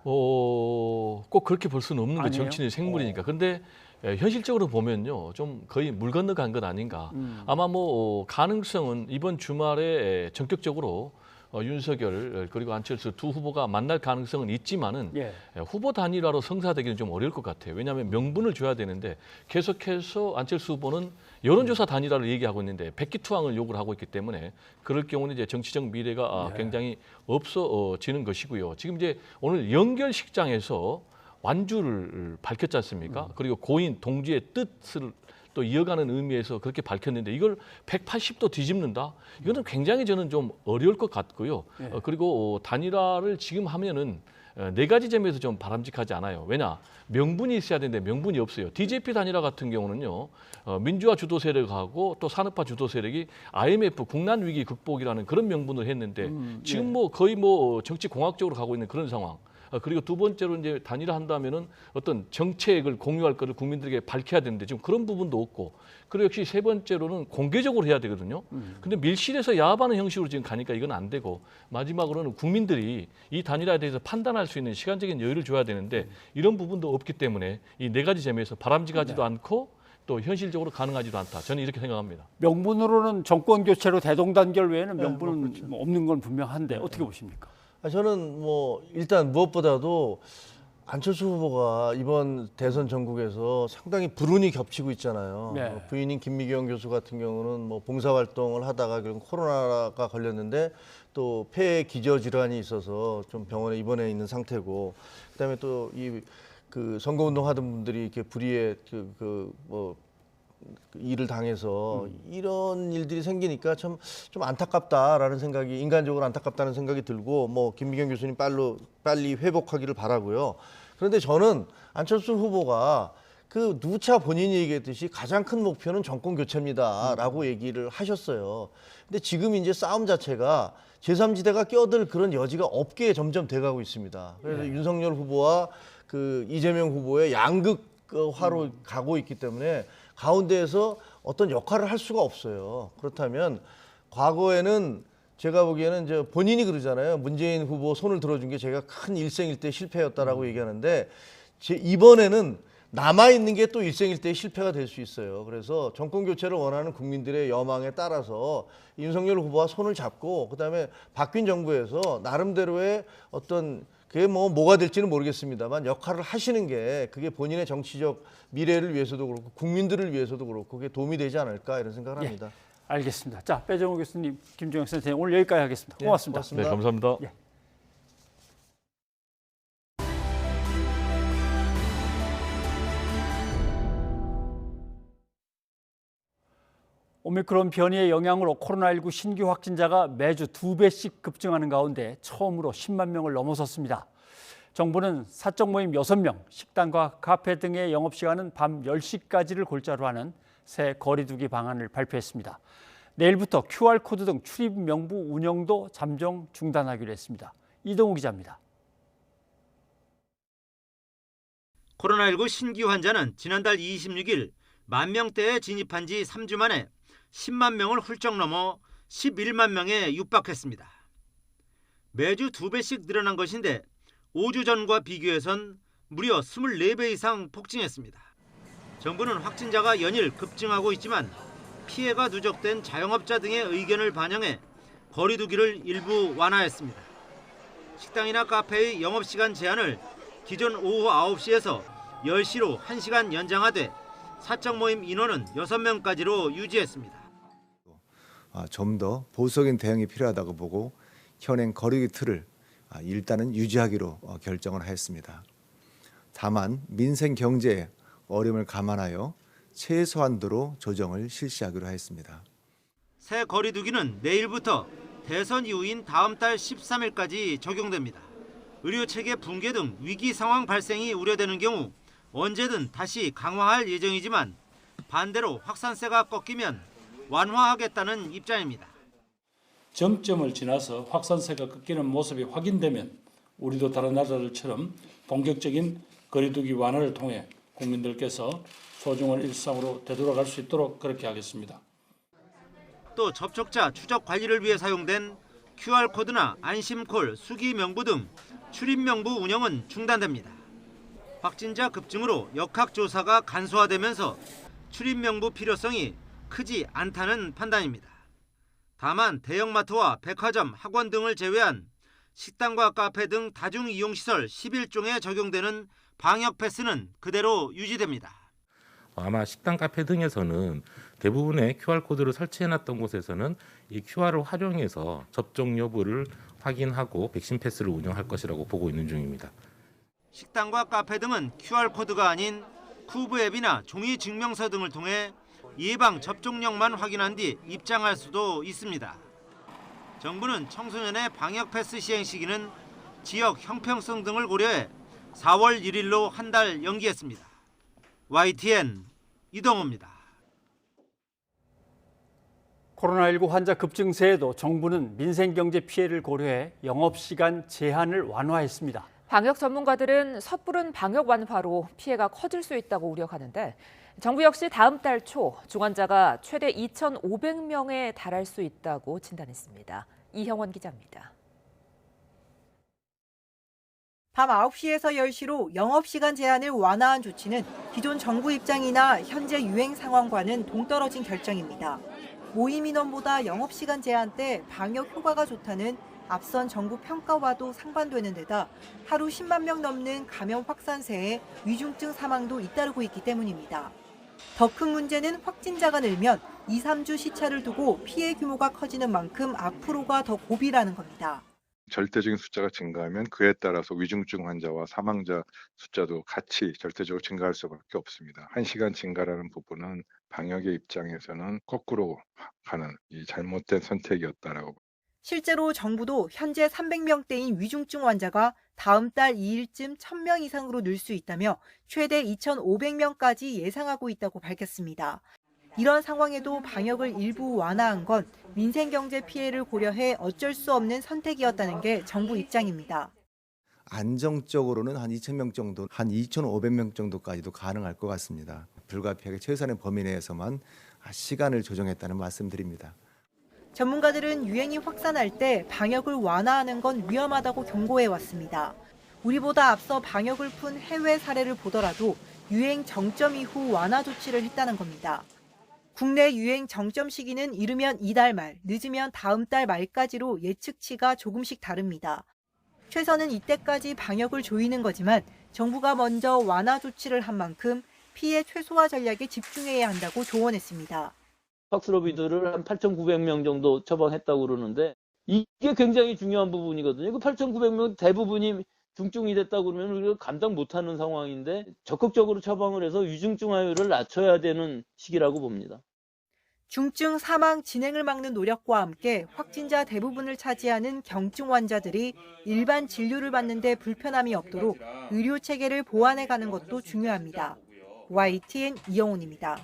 S14: 꼭 그렇게 볼 수는 없는 게
S1: 아니에요?
S14: 정치인의 생물이니까. 근데 현실적으로 보면요, 좀 거의 물 건너간 것 아닌가. 아마 뭐 가능성은 이번 주말에 전격적으로 윤석열 그리고 안철수 두 후보가 만날 가능성은 있지만은,
S1: 예.
S14: 후보 단일화로 성사되기는 좀 어려울 것 같아요. 왜냐하면 명분을 줘야 되는데, 계속해서 안철수 후보는 여론조사 단일화를 얘기하고 있는데 백기투항을 요구를 하고 있기 때문에, 그럴 경우는 이제 정치적 미래가 굉장히 없어지는 것이고요. 지금 이제 오늘 연결식장에서 완주를 밝혔지 않습니까? 그리고 고인 동지의 뜻을 또 이어가는 의미에서 그렇게 밝혔는데, 이걸 180도 뒤집는다? 이거는 굉장히 저는 좀 어려울 것 같고요. 그리고 단일화를 지금 하면은 4가지 점에서 좀 바람직하지 않아요. 왜냐? 명분이 있어야 되는데 명분이 없어요. DJP 단일화 같은 경우는요, 민주화 주도 세력하고 또 산업화 주도 세력이 IMF 국난 위기 극복이라는 그런 명분을 했는데, 지금 뭐 거의 뭐 정치 공학적으로 가고 있는 그런 상황. 그리고 두 번째로 이제 단일화 한다면은 어떤 정책을 공유할 것을 국민들에게 밝혀야 되는데, 지금 그런 부분도 없고, 그리고 역시 세 번째로는 공개적으로 해야 되거든요. 근데 밀실에서 야합하는 형식으로 지금 가니까 이건 안 되고, 마지막으로는 국민들이 이 단일화에 대해서 판단할 수 있는 시간적인 여유를 줘야 되는데, 이런 부분도 없기 때문에 이 4가지 점에서 바람직하지도 않고 또 현실적으로 가능하지도 않다. 저는 이렇게 생각합니다.
S1: 명분으로는 정권 교체로 대동단결 외에는 명분은 없는 건 분명한데 어떻게 보십니까?
S15: 저는 뭐 일단 무엇보다도 안철수 후보가 이번 대선 전국에서 상당히 불운이 겹치고 있잖아요.
S1: 네.
S15: 부인인 김미경 교수 같은 경우는 뭐 봉사활동을 하다가 결국 코로나가 걸렸는데 또 폐에 기저질환이 있어서 좀 병원에 입원해 있는 상태고, 그다음에 또 이 그 선거운동 하던 분들이 이렇게 불의의 일을 당해서 이런 일들이 생기니까 참 좀 안타깝다라는 생각이, 인간적으로 안타깝다는 생각이 들고, 뭐 김미경 교수님 빨리 회복하기를 바라고요. 그런데 저는 안철수 후보가 그 누차 본인이 얘기했듯이 가장 큰 목표는 정권 교체입니다라고 얘기를 하셨어요. 근데 지금 이제 싸움 자체가 제3지대가 껴들 그런 여지가 없게 점점 돼가고 있습니다. 그래서 윤석열 후보와 그 이재명 후보의 양극화로 가고 있기 때문에 가운데에서 어떤 역할을 할 수가 없어요. 그렇다면 과거에는 제가 보기에는 이제 본인이 그러잖아요. 문재인 후보 손을 들어준 게 제가 큰 일생일대 실패였다라고 얘기하는데, 이번에는 남아있는 게 또 일생일대 실패가 될 수 있어요. 그래서 정권 교체를 원하는 국민들의 여망에 따라서 윤석열 후보와 손을 잡고, 그다음에 바뀐 정부에서 나름대로의 어떤, 그게 뭐가 될지는 모르겠습니다만 역할을 하시는 게, 그게 본인의 정치적 미래를 위해서도 그렇고 국민들을 위해서도 그렇고 그게 도움이 되지 않을까 이런 생각을 합니다.
S1: 알겠습니다. 자, 배정호 교수님, 김종혁 선생님, 오늘 여기까지 하겠습니다. 고맙습니다.
S14: 네, 감사합니다.
S1: 오미크론 변이의 영향으로 코로나19 신규 확진자가 매주 2배씩 급증하는 가운데 처음으로 10만 명을 넘어섰습니다. 정부는 사적 모임 6명, 식당과 카페 등의 영업시간은 밤 10시까지를 골자로 하는 새 거리두기 방안을 발표했습니다. 내일부터 QR코드 등 출입 명부 운영도 잠정 중단하기로 했습니다. 이동우 기자입니다.
S16: 코로나19 신규 환자는 지난달 26일 1만 명대에 진입한 지 3주 만에 10만 명을 훌쩍 넘어 11만 명에 육박했습니다. 매주 2배씩 늘어난 것인데 5주 전과 비교해선 무려 24배 이상 폭증했습니다. 정부는 확진자가 연일 급증하고 있지만 피해가 누적된 자영업자 등의 의견을 반영해 거리두기를 일부 완화했습니다. 식당이나 카페의 영업시간 제한을 기존 오후 9시에서 10시로 1시간 연장하되 사적 모임 인원은 6명까지로 유지했습니다.
S17: 좀 더 보수적인 대응이 필요하다고 보고 현행 거리두기 틀을 일단은 유지하기로 결정을 하였습니다. 다만 민생 경제의 어려움을 감안하여 최소한도로 조정을 실시하기로 하였습니다.
S16: 새 거리두기는 내일부터 대선 이후인 다음 달 13일까지 적용됩니다. 의료체계 붕괴 등 위기 상황 발생이 우려되는 경우 언제든 다시 강화할 예정이지만 반대로 확산세가 꺾이면 완화하겠다는 입장입니다.
S6: 정점을 지나서 확산세가 꺾이는 모습이 확인되면 우리도 다른 나라들처럼 본격적인 거리두기 완화를 통해 국민들께서 소중한 일상으로 되돌아갈 수 있도록 그렇게 하겠습니다.
S16: 또 접촉자 추적 관리를 위해 사용된 QR코드나 안심콜, 수기 명부 등 출입 명부 운영은 중단됩니다. 확진자 급증으로 역학조사가 간소화되면서 출입 명부 필요성이 크지 않다는 판단입니다. 다만 대형마트와 백화점, 학원 등을 제외한 식당과 카페 등 다중이용시설 11종에 적용되는 방역 패스는 그대로 유지됩니다.
S18: 아마 식당, 카페 등에서는 대부분의 QR코드를 설치해놨던 곳에서는 이 QR을 활용해서 접종 여부를 확인하고 백신 패스를 운영할 것이라고 보고 있는 중입니다.
S16: 식당과 카페 등은 QR코드가 아닌 쿠브 앱이나 종이 증명서 등을 통해 예방 접종력만 확인한 뒤 입장할 수도 있습니다. 정부는 청소년의 방역 패스 시행 시기는 지역 형평성 등을 고려해 4월 1일로 한 달 연기했습니다. YTN 이동호입니다.
S1: 코로나19 환자 급증세에도 정부는 민생경제 피해를 고려해 영업시간 제한을 완화했습니다.
S2: 방역 전문가들은 섣부른 방역 완화로 피해가 커질 수 있다고 우려하는데 정부 역시 다음 달 초 중환자가 최대 2,500명에 달할 수 있다고 진단했습니다. 이형원 기자입니다.
S19: 밤 9시에서 10시로 영업시간 제한을 완화한 조치는 기존 정부 입장이나 현재 유행 상황과는 동떨어진 결정입니다. 모임 인원보다 영업시간 제한 때 방역 효과가 좋다는 앞선 정부 평가와도 상반되는 데다 하루 10만 명 넘는 감염 확산세에 위중증 사망도 잇따르고 있기 때문입니다. 더 큰 문제는 확진자가 늘면 2, 3주 시차를 두고 피해 규모가 커지는 만큼 앞으로가 더 고비라는 겁니다.
S20: 절대적인 숫자가 증가하면 그에 따라서 위중증 환자와 사망자 숫자도 같이 절대적으로 증가할 수밖에 없습니다. 1시간 증가라는 부분은 방역의 입장에서는 거꾸로 가는 이 잘못된 선택이었다라고.
S19: 실제로 정부도 현재 300명대인 위중증 환자가 다음 달 2일쯤 1,000명 이상으로 늘 수 있다며 최대 2,500명까지 예상하고 있다고 밝혔습니다. 이런 상황에도 방역을 일부 완화한 건 민생경제 피해를 고려해 어쩔 수 없는 선택이었다는 게 정부 입장입니다.
S17: 안정적으로는 한 2,000명 정도, 한 2,500명 정도까지도 가능할 것 같습니다. 불가피하게 최소한의 범위 내에서만 시간을 조정했다는 말씀드립니다.
S19: 전문가들은 유행이 확산할 때 방역을 완화하는 건 위험하다고 경고해 왔습니다. 우리보다 앞서 방역을 푼 해외 사례를 보더라도 유행 정점 이후 완화 조치를 했다는 겁니다. 국내 유행 정점 시기는 이르면 이달 말, 늦으면 다음 달 말까지로 예측치가 조금씩 다릅니다. 최선은 이때까지 방역을 조이는 거지만 정부가 먼저 완화 조치를 한 만큼 피해 최소화 전략에 집중해야 한다고 조언했습니다.
S21: 팍스로비드를 한 8,900명 정도 처방했다고 그러는데 이게 굉장히 중요한 부분이거든요. 그 8,900명 대부분이 중증이 됐다고 그러면 우리가 감당 못하는 상황인데 적극적으로 처방을 해서 위중증 환율을 낮춰야 되는 시기라고 봅니다.
S19: 중증 사망 진행을 막는 노력과 함께 확진자 대부분을 차지하는 경증 환자들이 일반 진료를 받는 데 불편함이 없도록 의료 체계를 보완해 가는 것도 중요합니다. YTN 이영훈입니다.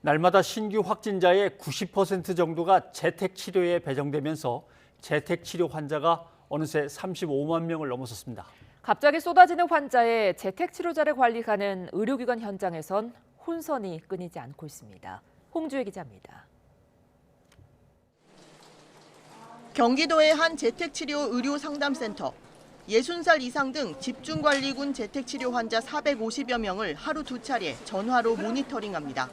S1: 날마다 신규 확진자의 90% 정도가 재택치료에 배정되면서 재택치료 환자가 어느새 35만 명을 넘어섰습니다.
S2: 갑자기 쏟아지는 환자의 재택치료자를 관리하는 의료기관 현장에선 혼선이 끊이지 않고 있습니다. 홍주혜 기자입니다.
S22: 경기도의 한 재택치료 의료상담센터. 60살 이상 등 집중관리군 재택치료 환자 450여 명을 하루 2차례 전화로 모니터링합니다.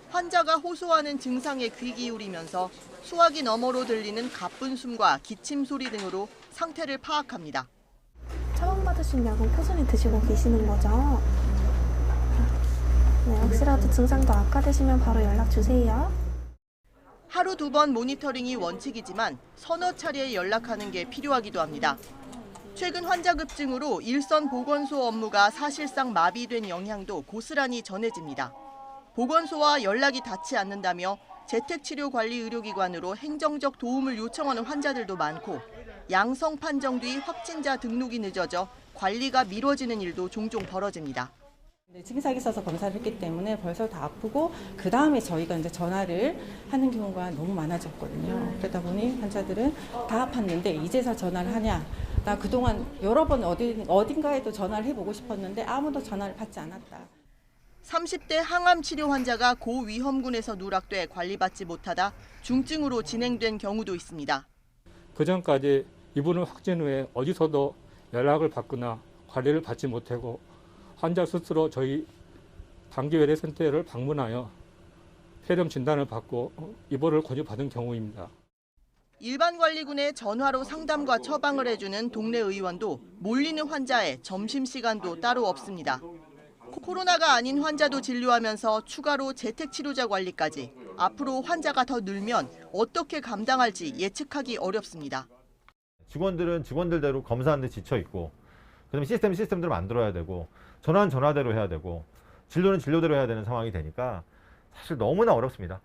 S22: 환자가 호소하는 증상에 귀 기울이면서 수화기 너머로 들리는 가쁜 숨과 기침 소리 등으로 상태를 파악합니다.
S23: 처방받으신 약은 꾸준히 드시고 계시는 거죠? 네, 혹시라도 증상도 악화되시면 바로 연락 주세요.
S22: 하루 2번 모니터링이 원칙이지만 서너 차례 연락하는 게 필요하기도 합니다. 최근 환자 급증으로 일선 보건소 업무가 사실상 마비된 영향도 고스란히 전해집니다. 보건소와 연락이 닿지 않는다며 재택치료관리의료기관으로 행정적 도움을 요청하는 환자들도 많고 양성 판정 뒤 확진자 등록이 늦어져 관리가 미뤄지는 일도 종종 벌어집니다.
S24: 증상이 있어서 검사를 했기 때문에 벌써 다 아프고 그 다음에 저희가 이제 전화를 하는 경우가 너무 많아졌거든요. 그러다 보니 환자들은 다 아팠는데 이제서 전화를 하냐. 나 그동안 여러 번 어딘가에도 전화를 해보고 싶었는데 아무도 전화를 받지 않았다.
S22: 30대 항암 치료 환자가 고위험군에서 누락돼 관리받지 못하다 중증으로 진행된 경우도 있습니다.
S25: 그전까지 이분은 확진 후에 어디서도 연락을 받거나 관리를 받지 못하고 환자 스스로 저희 단기외래센터를 방문하여 폐렴 진단을 받고 입원을 권유받은 경우입니다.
S22: 일반 관리군에 전화로 상담과 처방을 해주는 동네 의원도 몰리는 환자의 점심시간도 따로 없습니다. 코로나가 아닌 환자도 진료하면서 추가로 재택치료자 관리까지 앞으로 환자가 더 늘면 어떻게 감당할지 예측하기 어렵습니다.
S26: 직원들은 직원들대로 검사하는 데 지쳐 있고 그다음에 시스템대로 만들어야 되고 전화는 전화대로 해야 되고 진료는 진료대로 해야 되는 상황이 되니까 사실 너무나 어렵습니다.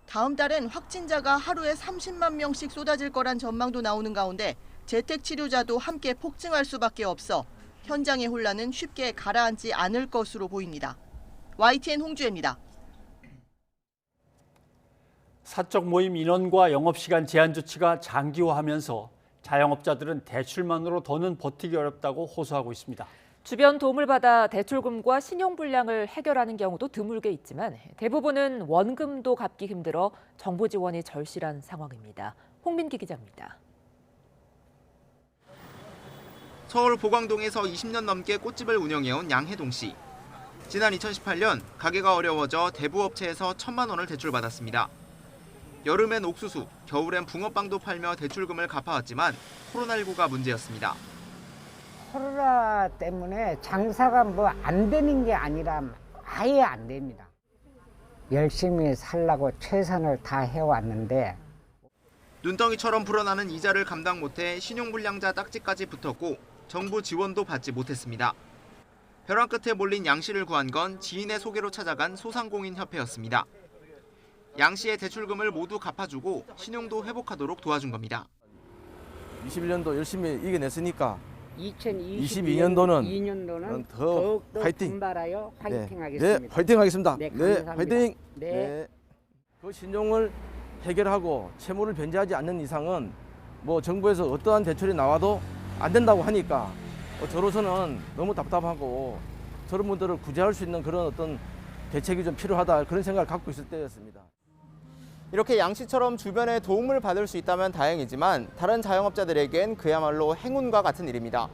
S22: 다음 달엔 확진자가 하루에 30만 명씩 쏟아질 거란 전망도 나오는 가운데 재택치료자도 함께 폭증할 수밖에 없어 현장의 혼란은 쉽게 가라앉지 않을 것으로 보입니다. YTN 홍주혜입니다.
S1: 사적 모임 인원과 영업시간 제한 조치가 장기화하면서 자영업자들은 대출만으로 더는 버티기 어렵다고 호소하고 있습니다.
S2: 주변 도움을 받아 대출금과 신용불량을 해결하는 경우도 드물게 있지만 대부분은 원금도 갚기 힘들어 정부 지원이 절실한 상황입니다. 홍민기 기자입니다.
S3: 서울 보광동에서 20년 넘게 꽃집을 운영해온 양혜동 씨. 지난 2018년 가게가 어려워져 대부업체에서 1,000만 원을 대출받았습니다. 여름엔 옥수수, 겨울엔 붕어빵도 팔며 대출금을 갚아왔지만 코로나19가 문제였습니다.
S5: 코로나 때문에 장사가 뭐 안 되는 게 아니라 아예 안 됩니다. 열심히 살라고 최선을 다 해왔는데
S3: 눈덩이처럼 불어나는 이자를 감당 못해 신용불량자 딱지까지 붙었고 정부 지원도 받지 못했습니다. 벼랑 끝에 몰린 양 씨를 구한 건 지인의 소개로 찾아간 소상공인협회였습니다. 양 씨의 대출금을 모두 갚아주고 신용도 회복하도록 도와준 겁니다.
S8: 21년도 열심히 이겨냈으니까
S5: 2022년도는
S8: 더 파이팅!
S5: 분발하여 화이팅 하겠습니다.
S8: 네, 파이팅 하겠습니다.
S5: 네,
S8: 네,
S5: 감사합니다.
S8: 파이팅!
S5: 네.
S8: 그 신용을 해결하고 채무를 변제하지 않는 이상은 뭐 정부에서 어떠한 대출이 나와도 안 된다고 하니까 저로서는 너무 답답하고 저런 분들을 구제할 수 있는 그런 어떤 대책이 좀 필요하다 그런 생각을 갖고 있을 때였습니다.
S3: 이렇게 양 씨처럼 주변에 도움을 받을 수 있다면 다행이지만 다른 자영업자들에겐 그야말로 행운과 같은 일입니다.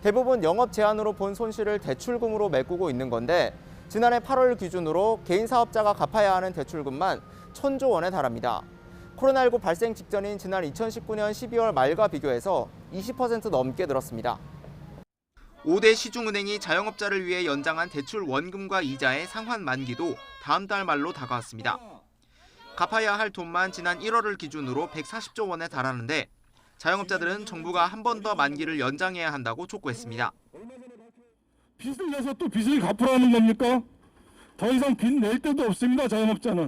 S3: 대부분 영업 제한으로 본 손실을 대출금으로 메꾸고 있는 건데 지난해 8월 기준으로 개인 사업자가 갚아야 하는 대출금만 1,000조 원에 달합니다. 코로나19 발생 직전인 지난 2019년 12월 말과 비교해서 20% 넘게 늘었습니다. 5대 시중은행이 자영업자를 위해 연장한 대출 원금과 이자의 상환 만기도 다음 달 말로 다가왔습니다. 갚아야 할 돈만 지난 1월을 기준으로 140조 원에 달하는데 자영업자들은 정부가 한 번 더 만기를 연장해야 한다고 촉구했습니다.
S10: 빚을 내서 또 빚을 갚으라는 겁니까? 더 이상 빚 낼 데도 없습니다. 자영업자는.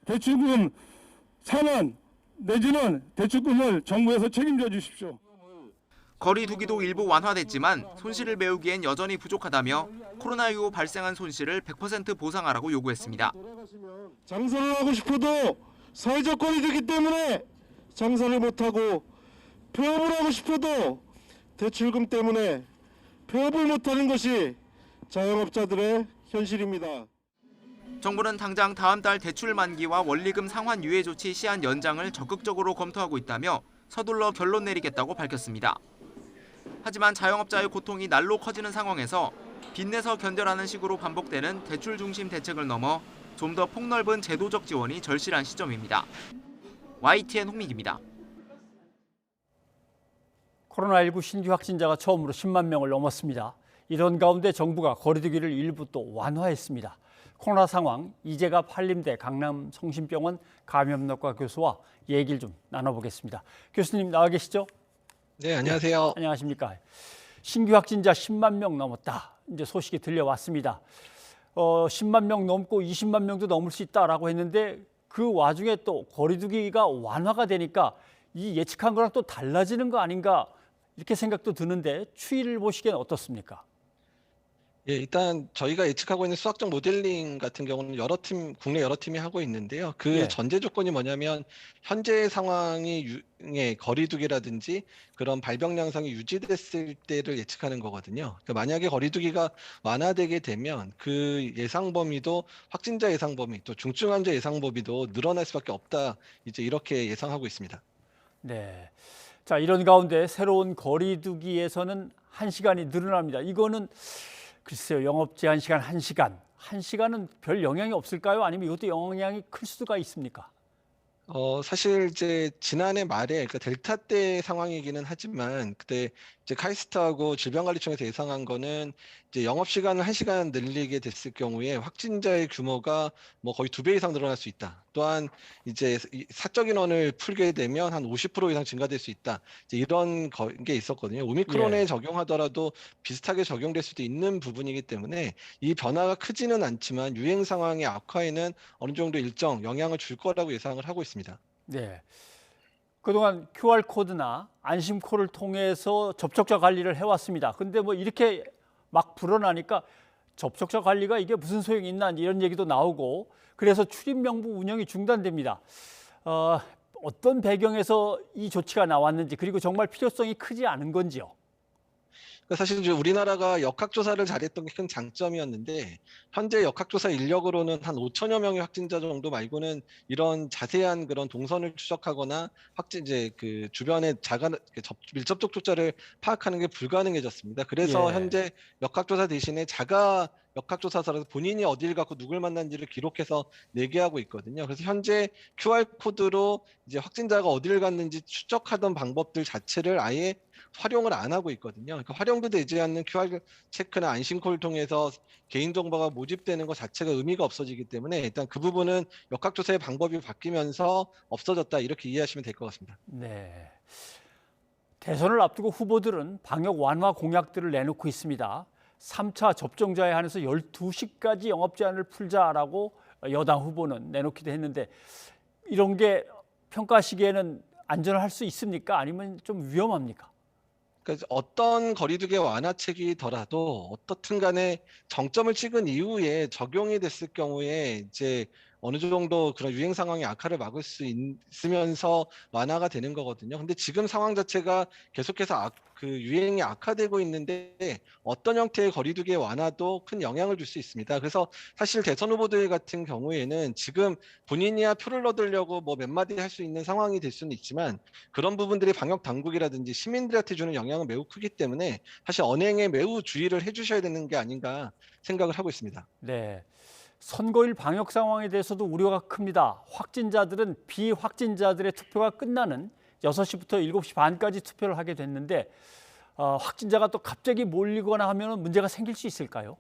S10: 대출금 상환 내지는 대출금을 정부에서 책임져 주십시오.
S3: 거리 두기도 일부 완화됐지만 손실을 메우기엔 여전히 부족하다며 코로나19 발생한 손실을 100% 보상하라고 요구했습니다.
S10: 장사를 하고 싶어도 사회적 거리두기 때문에 장사를 못하고 폐업을 하고 싶어도 대출금 때문에 폐업을 못하는 것이 자영업자들의 현실입니다.
S3: 정부는 당장 다음 달 대출 만기와 원리금 상환 유예 조치 시한 연장을 적극적으로 검토하고 있다며 서둘러 결론 내리겠다고 밝혔습니다. 하지만 자영업자의 고통이 날로 커지는 상황에서 빚내서 견뎌라는 식으로 반복되는 대출 중심 대책을 넘어 좀 더 폭넓은 제도적 지원이 절실한 시점입니다. YTN 홍민기입니다.
S1: 코로나19 신규 확진자가 처음으로 10만 명을 넘었습니다. 이런 가운데 정부가 거리두기를 일부 또 완화했습니다. 코로나 상황, 이재갑 한림대 강남성심병원 감염내과 교수와 얘기를 좀 나눠보겠습니다. 교수님 나와 계시죠?
S12: 네, 안녕하세요.
S1: 안녕하십니까. 신규 확진자 10만 명 넘었다. 이제 소식이 들려왔습니다. 10만 명 넘고 20만 명도 넘을 수 있다라고 했는데 그 와중에 또 거리두기가 완화가 되니까 이 예측한 거랑 또 달라지는 거 아닌가 이렇게 생각도 드는데 추이를 보시기엔 어떻습니까?
S12: 예, 일단 저희가 예측하고 있는 수학적 모델링 같은 경우는 국내 여러 팀이 하고 있는데요. 그
S1: 예.
S12: 전제 조건이 뭐냐면 현재 상황이 거리두기라든지 그런 발병 양상이 유지됐을 때를 예측하는 거거든요. 그러니까 만약에 거리두기가 완화되게 되면 그 예상 범위도 확진자 예상 범위 또 중증 환자 예상 범위도 늘어날 수밖에 없다. 이제 이렇게 예상하고 있습니다.
S1: 네. 자, 이런 가운데 새로운 거리두기에서는 1시간이 늘어납니다. 이거는 글쎄요, 영업 제한 시간 1시간. 1시간은 별 영향이 없을까요? 아니면 이것도 영향이 클 수가 있습니까?
S12: 사실 이제 지난해 말에 그러니까 델타 때 상황이기는 하지만 그때 이제 카이스트하고 질병관리청에서 예상한 거는 이제 영업 시간을 1시간 늘리게 됐을 경우에 확진자의 규모가 뭐 거의 2배 이상 늘어날 수 있다. 또한 이제 사적 인원을 풀게 되면 한 50% 이상 증가될 수 있다. 이제 이런 게 있었거든요. 오미크론에
S1: 예.
S12: 적용하더라도 비슷하게 적용될 수도 있는 부분이기 때문에 이 변화가 크지는 않지만 유행 상황의 악화에는 어느 정도 일정 영향을 줄 거라고 예상을 하고 있습니다.
S1: 네. 그동안 QR코드나 안심코를 통해서 접촉자 관리를 해왔습니다. 근데 뭐 이렇게 막 불어나니까 접촉자 관리가 이게 무슨 소용이 있나 이런 얘기도 나오고 그래서 출입 명부 운영이 중단됩니다. 어떤 배경에서 이 조치가 나왔는지 그리고 정말 필요성이 크지 않은 건지요?
S12: 사실 이제 우리나라가 역학조사를 잘했던 게 큰 장점이었는데 현재 역학조사 인력으로는 한 5천여 명의 확진자 정도 말고는 이런 자세한 그런 동선을 추적하거나 이제 그 주변의 밀접촉 조사를 파악하는 게 불가능해졌습니다. 그래서
S1: 예.
S12: 현재 역학조사 대신에 자가 역학조사서라서 본인이 어디를 갖고 누굴 만난지를 기록해서 내게 하고 있거든요. 그래서 현재 QR 코드로 이제 확진자가 어디를 갔는지 추적하던 방법들 자체를 아예 활용을 안 하고 있거든요. 그러니까 활용도 되지 않는 QR 체크나 안심콜을 통해서 개인정보가 모집되는 것 자체가 의미가 없어지기 때문에 일단 그 부분은 역학조사의 방법이 바뀌면서 없어졌다 이렇게 이해하시면 될 것 같습니다.
S1: 네. 대선을 앞두고 후보들은 방역 완화 공약들을 내놓고 있습니다. 3차 접종자에 한해서 12시까지 영업 제한을 풀자라고 여당 후보는 내놓기도 했는데 이런 게 평가하시기에는 안전할 수 있습니까? 아니면 좀 위험합니까?
S12: 그러니까 어떤 거리두기 완화책이더라도 어떻든 간에 정점을 찍은 이후에 적용이 됐을 경우에 이제 어느 정도 그런 유행 상황의 악화를 막을 수 있으면서 완화가 되는 거거든요. 근데 지금 상황 자체가 계속해서 그 유행이 악화되고 있는데 어떤 형태의 거리두기 완화도 큰 영향을 줄 수 있습니다. 그래서 사실 대선 후보들 같은 경우에는 지금 본인이야 표를 얻으려고 뭐 몇 마디 할 수 있는 상황이 될 수는 있지만 그런 부분들이 방역 당국이라든지 시민들한테 주는 영향은 매우 크기 때문에 사실 언행에 매우 주의를 해주셔야 되는 게 아닌가 생각을 하고 있습니다.
S1: 네. 선거일 방역 상황에 대해서도 우려가 큽니다. 확진자들은 비확진자들의 투표가 끝나는 6시부터 7시 반까지 투표를 하게 됐는데 확진자가 또 갑자기 몰리거나 하면 문제가 생길 수 있을까요?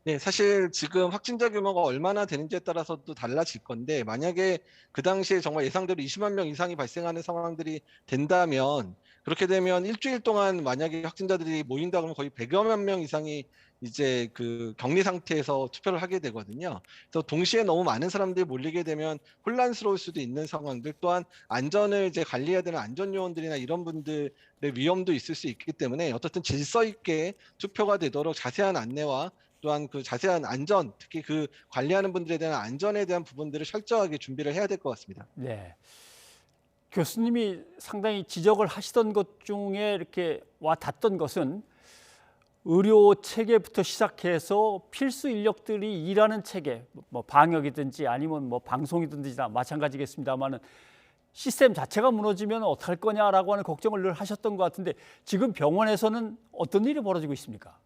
S12: 네, 사실 지금 확진자 규모가 얼마나 되는지에 따라서 또 달라질 건데 만약에 그 당시에 정말 예상대로 20만 명 이상이 발생하는 상황들이 된다면 그렇게 되면 일주일 동안 만약에 확진자들이 모인다 그러면 거의 100여만 명 이상이 이제 그 격리 상태에서 투표를 하게 되거든요. 그래서 동시에 너무 많은 사람들이 몰리게 되면 혼란스러울 수도 있는 상황들 또한 안전을 이제 관리해야 되는 안전 요원들이나 이런 분들의 위험도 있을 수 있기 때문에 어떻든 질서 있게 투표가 되도록 자세한 안내와 또한 그 자세한 안전, 특히 그 관리하는 분들에 대한 안전에 대한 부분들을 철저하게 준비를 해야 될 것 같습니다.
S1: 네. 교수님이 상당히 지적을 하시던 것 중에 이렇게 와 닿던 것은 의료 체계부터 시작해서 필수 인력들이 일하는 체계, 뭐 방역이든지 아니면 뭐 방송이든지 다 마찬가지겠습니다만은 시스템 자체가 무너지면 어떡할 거냐라고 하는 걱정을 늘 하셨던 것 같은데 지금 병원에서는 어떤 일이 벌어지고 있습니까?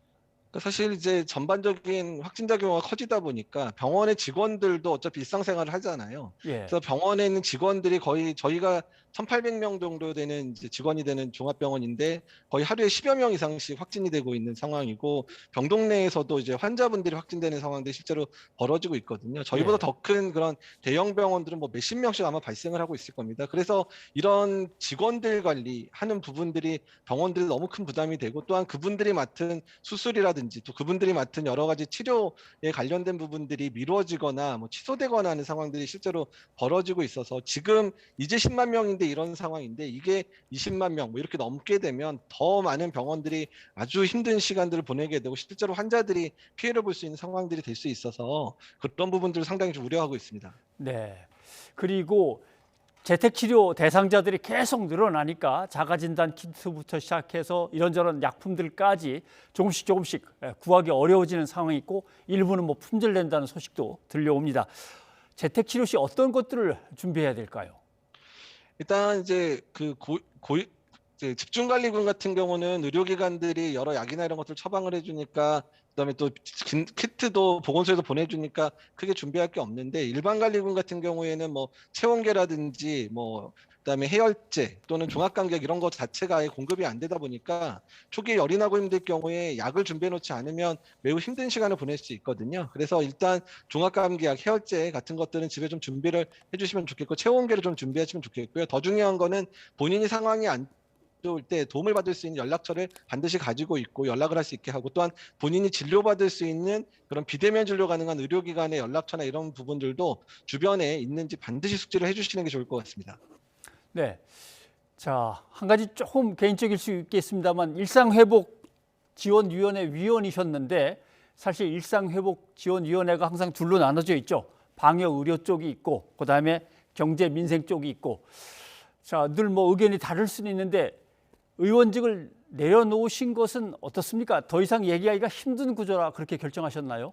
S12: 사실 이제 전반적인 확진자 규모가 커지다 보니까 병원의 직원들도 어차피 일상생활을 하잖아요.
S1: 예.
S12: 그래서 병원에 있는 직원들이 거의 저희가 1,800명 정도 되는 이제 직원이 되는 종합병원인데 거의 하루에 10여 명 이상씩 확진이 되고 있는 상황이고 병동 내에서도 이제 환자분들이 확진되는 상황들이 실제로 벌어지고 있거든요. 저희보다 더 큰 그런 대형 병원들은 뭐 몇십 명씩 아마 발생을 하고 있을 겁니다. 그래서 이런 직원들 관리하는 부분들이 병원들이 너무 큰 부담이 되고 또한 그분들이 맡은 수술이라든지 또 그분들이 맡은 여러 가지 치료에 관련된 부분들이 미뤄지거나 뭐 취소되거나 하는 상황들이 실제로 벌어지고 있어서 지금 이제 10만 명인데 이런 상황인데 이게 20만 명 뭐 이렇게 넘게 되면 더 많은 병원들이 아주 힘든 시간들을 보내게 되고 실제로 환자들이 피해를 볼 수 있는 상황들이 될 수 있어서 그런 부분들을 상당히 좀 우려하고 있습니다.
S1: 네. 그리고 재택치료 대상자들이 계속 늘어나니까 자가진단 키트부터 시작해서 이런저런 약품들까지 조금씩 구하기 어려워지는 상황이 있고 일부는 뭐 품절된다는 소식도 들려옵니다. 재택치료 시 어떤 것들을 준비해야 될까요?
S12: 일단 이제 그 이제 집중관리군 같은 경우는 의료기관들이 여러 약이나 이런 것들 처방을 해주니까 그다음에 또 키트도 보건소에서 보내주니까 크게 준비할 게 없는데 일반관리군 같은 경우에는 뭐 체온계라든지 뭐 그다음에 해열제 또는 종합감기약 이런 것 자체가 아예 공급이 안 되다 보니까 초기에 열이 나고 힘들 경우에 약을 준비해 놓지 않으면 매우 힘든 시간을 보낼 수 있거든요. 그래서 일단 종합감기약, 해열제 같은 것들은 집에 좀 준비를 해주시면 좋겠고 체온계를 좀 준비하시면 좋겠고요. 더 중요한 거는 본인이 상황이 안 좋을 때 도움을 받을 수 있는 연락처를 반드시 가지고 있고 연락을 할 수 있게 하고 또한 본인이 진료받을 수 있는 그런 비대면 진료 가능한 의료기관의 연락처나 이런 부분들도 주변에 있는지 반드시 숙지를 해주시는 게 좋을 것 같습니다.
S1: 네. 자, 한 가지 조금 개인적일 수 있겠습니다만 일상회복지원위원회 위원이셨는데 사실 일상회복지원위원회가 항상 둘로 나눠져 있죠. 방역의료 쪽이 있고 그다음에 경제민생 쪽이 있고 자, 늘 뭐 의견이 다를 수는 있는데 의원직을 내려놓으신 것은 어떻습니까? 더 이상 얘기하기가 힘든 구조라 그렇게 결정하셨나요?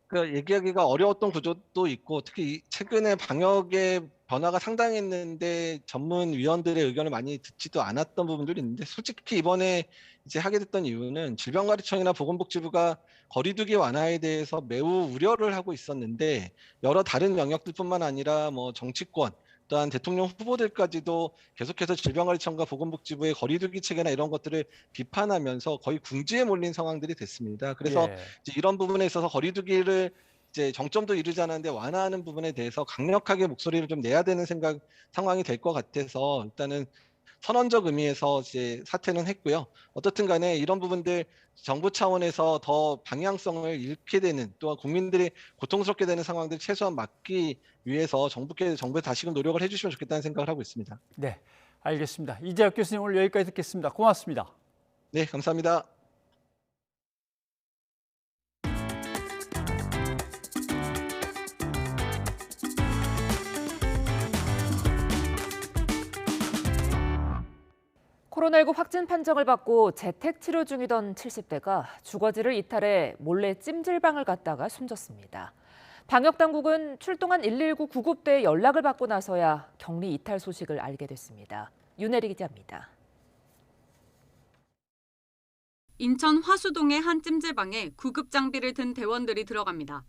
S12: 그 얘기하기가 어려웠던 구조도 있고 특히 최근에 방역의 변화가 상당했는데 전문위원들의 의견을 많이 듣지도 않았던 부분들이 있는데 솔직히 이번에 이제 하게 됐던 이유는 질병관리청이나 보건복지부가 거리두기 완화에 대해서 매우 우려를 하고 있었는데 여러 다른 영역들뿐만 아니라 뭐 정치권 또한 대통령 후보들까지도 계속해서 질병관리청과 보건복지부의 거리두기 체계나 이런 것들을 비판하면서 거의 궁지에 몰린 상황들이 됐습니다. 그래서 이제 이런 부분에 있어서 거리두기를 이제 정점도 이르지 않았는데 완화하는 부분에 대해서 강력하게 목소리를 좀 내야 되는 상황이 될 것 같아서 일단은 선언적 의미에서 이제 사퇴는 했고요. 어떻든 간에 이런 부분들 정부 차원에서 더 방향성을 잃게 되는 또한 국민들이 고통스럽게 되는 상황들 최소한 막기 위해서 정부에 다시금 노력을 해주시면 좋겠다는 생각을 하고 있습니다.
S1: 네, 알겠습니다. 이재학 교수님 오늘 여기까지 듣겠습니다. 고맙습니다.
S12: 네, 감사합니다.
S2: 코로나19 확진 판정을 받고 재택 치료 중이던 70대가 주거지를 이탈해 몰래 찜질방을 갔다가 숨졌습니다. 방역당국은 출동한 119 구급대에 연락을 받고 나서야 격리 이탈 소식을 알게 됐습니다. 윤혜리 기자입니다.
S4: 인천 화수동의 한 찜질방에 구급 장비를 든 대원들이 들어갑니다.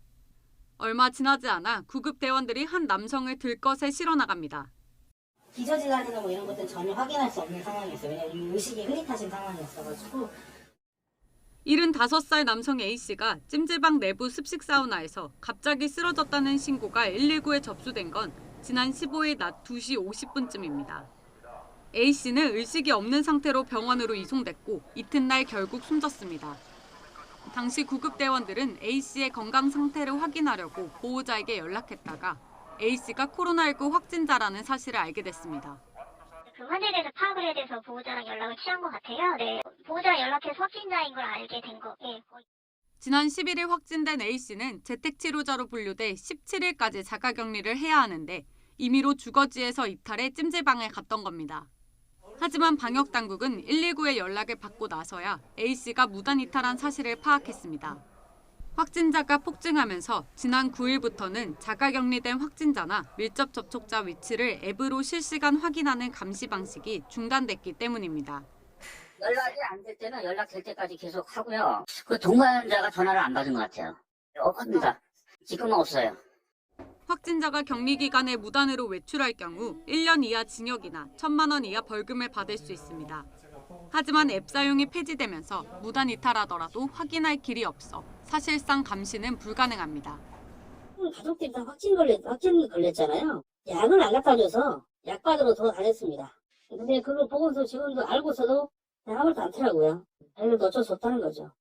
S4: 얼마 지나지 않아 구급 대원들이 한 남성을 들것에 실어 나갑니다.
S7: 기저질환이나 뭐 이런 것들은 전혀 확인할 수 없는 상황이었어요. 왜냐하면 의식이 흐릿하신 상황이었어가지고.
S4: 75살 남성 A씨가 찜질방 내부 습식 사우나에서 갑자기 쓰러졌다는 신고가 119에 접수된 건 지난 15일 낮 2시 50분쯤입니다. A씨는 의식이 없는 상태로 병원으로 이송됐고 이튿날 결국 숨졌습니다. 당시 구급대원들은 A씨의 건강 상태를 확인하려고 보호자에게 연락했다가 A씨가 코로나19 확진자라는 사실을 알게 됐습니다.
S7: 그 환자에 대해서 파악을 해야 돼서 보호자랑 연락을 취한 것 같아요. 네, 보호자랑 연락해서 확진자인 걸 알게 된 거. 예.
S4: 지난 11일 확진된 A씨는 재택치료자로 분류돼 17일까지 자가격리를 해야 하는데 임의로 주거지에서 이탈해 찜질방에 갔던 겁니다. 하지만 방역당국은 119에 연락을 받고 나서야 A씨가 무단 이탈한 사실을 파악했습니다. 확진자가 폭증하면서 지난 9일부터는 자가격리된 확진자나 밀접 접촉자 위치를 앱으로 실시간 확인하는 감시 방식이 중단됐기 때문입니다.
S7: 연락이 안 될 때는 연락될 때까지 계속 하고요. 그 동반자가 전화를 안 받은 것 같아요. 없습니다. 지금은 없어요.
S4: 확진자가 격리 기간에 무단으로 외출할 경우 1년 이하 징역이나 1,000만 원 이하 벌금을 받을 수 있습니다. 하지만 앱 사용이 폐지되면서 무단 이탈하더라도 확인할 길이 없어 사실상 감시는 불가능합니다.
S7: 가족들이 다 확진 걸렸잖아요. 약을 안 갖다 줘서 약 받으러 돌아다녔습니다. 근데 그걸 보고서 지금도 알고서도 아무것도 않더라고요. 별로 어쩔 수 없다는 거죠.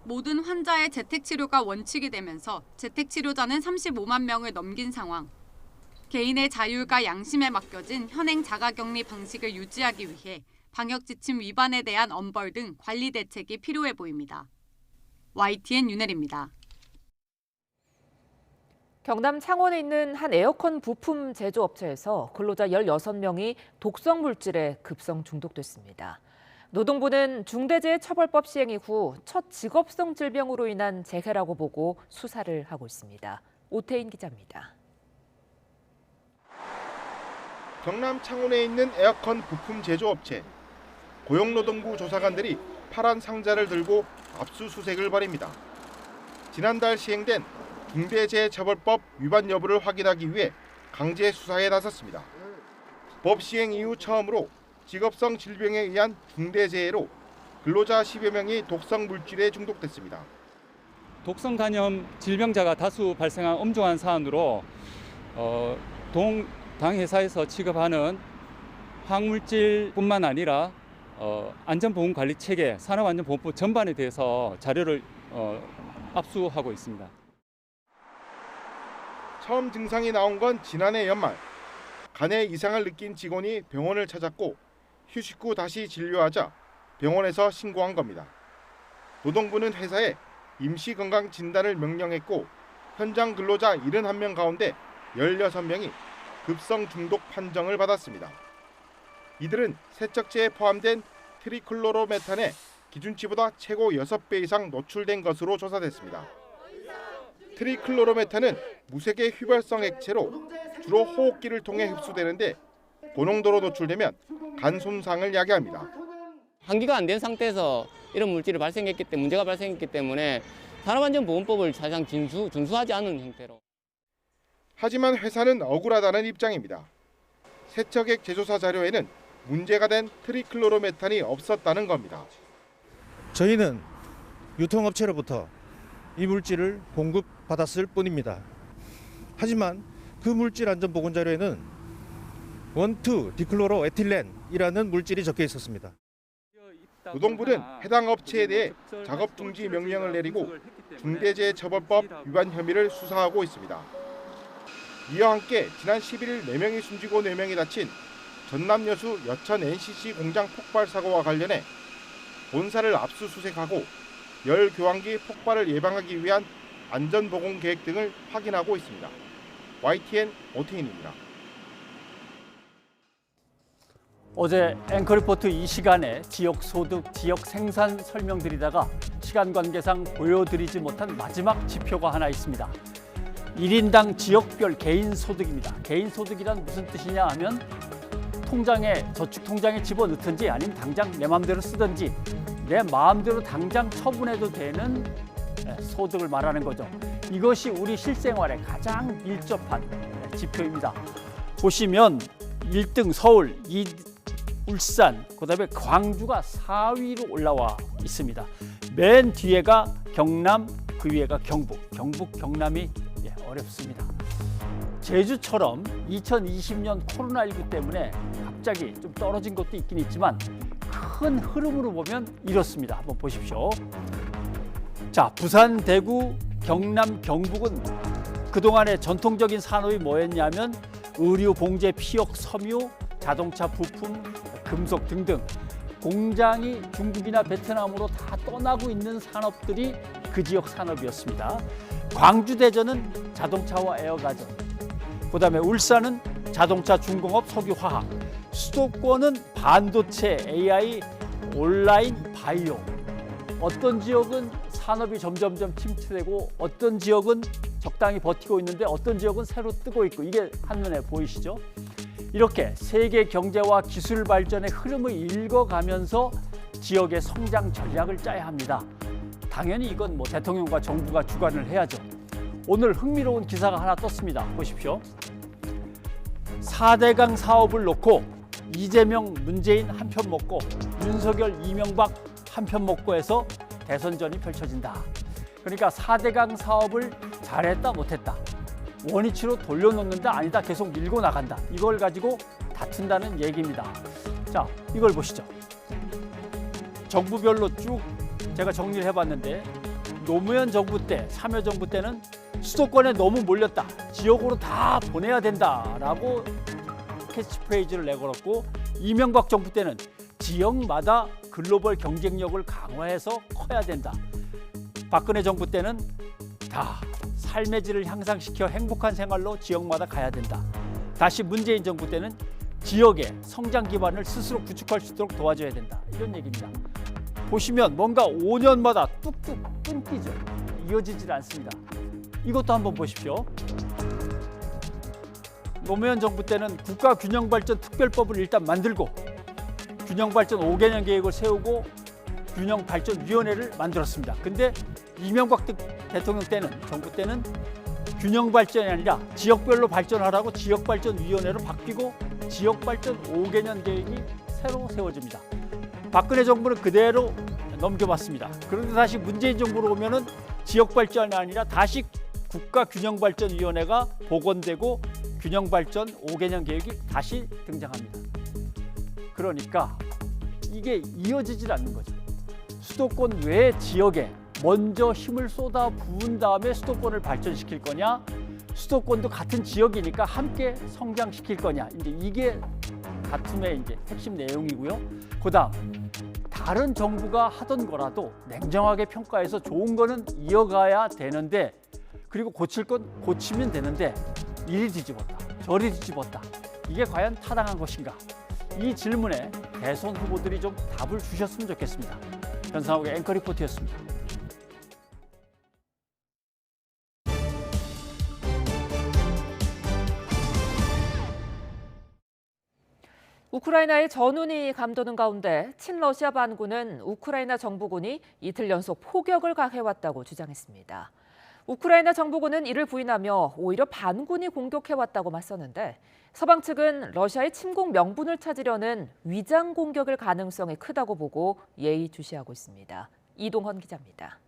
S4: 모든 환자의 재택치료가 원칙이 되면서 재택치료자는 35만 명을 넘긴 상황. 개인의 자율과 양심에 맡겨진 현행 자가격리 방식을 유지하기 위해 방역지침 위반에 대한 엄벌 등 관리 대책이 필요해 보입니다. YTN 윤혜리입니다.
S2: 경남 창원에 있는 한 에어컨 부품 제조업체에서 근로자 16명이 독성 물질에 급성 중독됐습니다. 노동부는 중대재해처벌법 시행 이후 첫 직업성 질병으로 인한 재해라고 보고 수사를 하고 있습니다. 오태인 기자입니다.
S9: 경남 창원에 있는 에어컨 부품 제조업체. 고용노동부 조사관들이 파란 상자를 들고 압수수색을 벌입니다. 지난달 시행된 중대재해처벌법 위반 여부를 확인하기 위해 강제 수사에 나섰습니다. 법 시행 이후 처음으로 직업성 질병에 의한 중대재해로 근로자 10여 명이 독성 물질에 중독됐습니다.
S25: 독성 간염 질병자가 다수 발생한 엄중한 사안으로 당 회사에서 취급하는 화학물질뿐만 아니라 안전보건관리 체계, 산업안전보건법 전반에 대해서 자료를 압수하고 있습니다.
S9: 처음 증상이 나온 건 지난해 연말. 간에 이상을 느낀 직원이 병원을 찾았고 휴식 후 다시 진료하자 병원에서 신고한 겁니다. 노동부는 회사에 임시건강진단을 명령했고 현장 근로자 71명 가운데 16명이 급성 중독 판정을 받았습니다. 이들은 세척제에 포함된 트리클로로메탄에 기준치보다 최고 6배 이상 노출된 것으로 조사됐습니다. 트리클로로메탄은 무색의 휘발성 액체로 주로 호흡기를 통해 흡수되는데 고농도로 노출되면 간 손상을 야기합니다.
S6: 환기가 안 된 상태에서 이런 물질이 문제가 발생했기 때문에 산업안전보건법을 사실상 준수하지 않은 형태로.
S9: 하지만 회사는 억울하다는 입장입니다. 세척액 제조사 자료에는 문제가 된 트리클로로메탄이 없었다는 겁니다.
S11: 저희는 유통업체로부터 이 물질을 공급받았을 뿐입니다. 하지만 그 물질 안전보건 자료에는 1,2-디클로로에틸렌이라는 물질이 적혀 있었습니다.
S9: 노동부는 해당 업체에 대해 작업 중지 명령을 내리고 중대재해처벌법 위반 혐의를 수사하고 있습니다. 이와 함께 지난 11일 4명이 숨지고 4명이 다친 전남 여수 여천 NCC 공장 폭발 사고와 관련해 본사를 압수수색하고 열 교환기 폭발을 예방하기 위한 안전보건 계획 등을 확인하고 있습니다. YTN 오태인입니다.
S1: 어제 앵커리포트 이 시간에 지역 소득, 지역 생산 설명드리다가 시간 관계상 보여드리지 못한 마지막 지표가 하나 있습니다. 1인당 지역별 개인 소득입니다. 개인 소득이란 무슨 뜻이냐 하면 저축통장에 집어넣든지 아니면 당장 내 마음대로 쓰든지 내 마음대로 당장 처분해도 되는 소득을 말하는 거죠. 이것이 우리 실생활에 가장 밀접한 지표입니다. 보시면 1등 서울, 2등 울산, 그다음에 광주가 4위로 올라와 있습니다. 맨 뒤에가 경남, 그 위에가 경북, 경남이 어렵습니다. 제주처럼 2020년 코로나19 때문에 갑자기 좀 떨어진 것도 있긴 있지만 큰 흐름으로 보면 이렇습니다. 한번 보십시오. 자, 부산, 대구, 경남, 경북은 그동안의 전통적인 산업이 뭐였냐면 의류, 봉제, 피혁, 섬유, 자동차 부품, 금속 등등 공장이 중국이나 베트남으로 다 떠나고 있는 산업들이 그 지역 산업이었습니다. 광주, 대전은 자동차와 에어가전, 그다음에 울산은 자동차, 중공업, 석유화학, 수도권은 반도체, AI, 온라인, 바이오. 어떤 지역은 산업이 점점점 침체되고 어떤 지역은 적당히 버티고 있는데 어떤 지역은 새로 뜨고 있고 이게 한눈에 보이시죠? 이렇게 세계 경제와 기술 발전의 흐름을 읽어가면서 지역의 성장 전략을 짜야 합니다. 당연히 이건 대통령과 정부가 주관을 해야죠. 오늘 흥미로운 기사가 하나 떴습니다. 보십시오. 4대강 사업을 놓고 이재명, 문재인 한편 먹고 윤석열, 이명박 한편 먹고 해서 대선전이 펼쳐진다. 그러니까 4대강 사업을 잘했다 못했다. 원위치로 돌려놓는다 아니다 계속 밀고 나간다. 이걸 가지고 다툰다는 얘기입니다. 자, 이걸 보시죠. 정부별로 쭉 제가 정리를 해봤는데 노무현 정부 때, 참여정부 때는 수도권에 너무 몰렸다. 지역으로 다 보내야 된다라고 캐치프레이즈를 내걸었고 이명박 정부 때는 지역마다 글로벌 경쟁력을 강화해서 커야 된다. 박근혜 정부 때는 다 삶의 질을 향상시켜 행복한 생활로 지역마다 가야 된다. 다시 문재인 정부 때는 지역의 성장 기반을 스스로 구축할 수 있도록 도와줘야 된다. 이런 얘기입니다. 보시면 뭔가 5년마다 뚝뚝 끊기죠. 이어지질 않습니다. 이것도 한번 보십시오. 노무현 정부 때는 국가균형발전특별법을 일단 만들고 균형발전 5개년 계획을 세우고 균형발전위원회를 만들었습니다. 근데 이명박 대통령 때는, 정부 때는 균형발전이 아니라 지역별로 발전하라고 지역발전위원회로 바뀌고 지역발전 5개년 계획이 새로 세워집니다. 박근혜 정부는 그대로 넘겨봤습니다. 그런데 다시 문재인 정부로 오면은 지역발전이 아니라 다시 국가균형발전위원회가 복원되고 균형발전 5개년 계획이 다시 등장합니다. 그러니까 이게 이어지질 않는 거죠. 수도권 외 지역에 먼저 힘을 쏟아 부은 다음에 수도권을 발전시킬 거냐, 수도권도 같은 지역이니까 함께 성장시킬 거냐, 이제 이게 다툼의 이제 핵심 내용이고요. 그다음 다른 정부가 하던 거라도 냉정하게 평가해서 좋은 거는 이어가야 되는데, 그리고 고칠 건 고치면 되는데 이리 뒤집었다 저리 뒤집었다, 이게 과연 타당한 것인가? 이 질문에 대선 후보들이 좀 답을 주셨으면 좋겠습니다. 변상욱의 앵커 리포트였습니다.
S2: 우크라이나의 전운이 감도는 가운데 친러시아 반군은 우크라이나 정부군이 이틀 연속 포격을 가해왔다고 주장했습니다. 우크라이나 정부군은 이를 부인하며 오히려 반군이 공격해왔다고 맞섰는데 서방 측은 러시아의 침공 명분을 찾으려는 위장 공격일 가능성이 크다고 보고 예의주시하고 있습니다. 이동헌 기자입니다.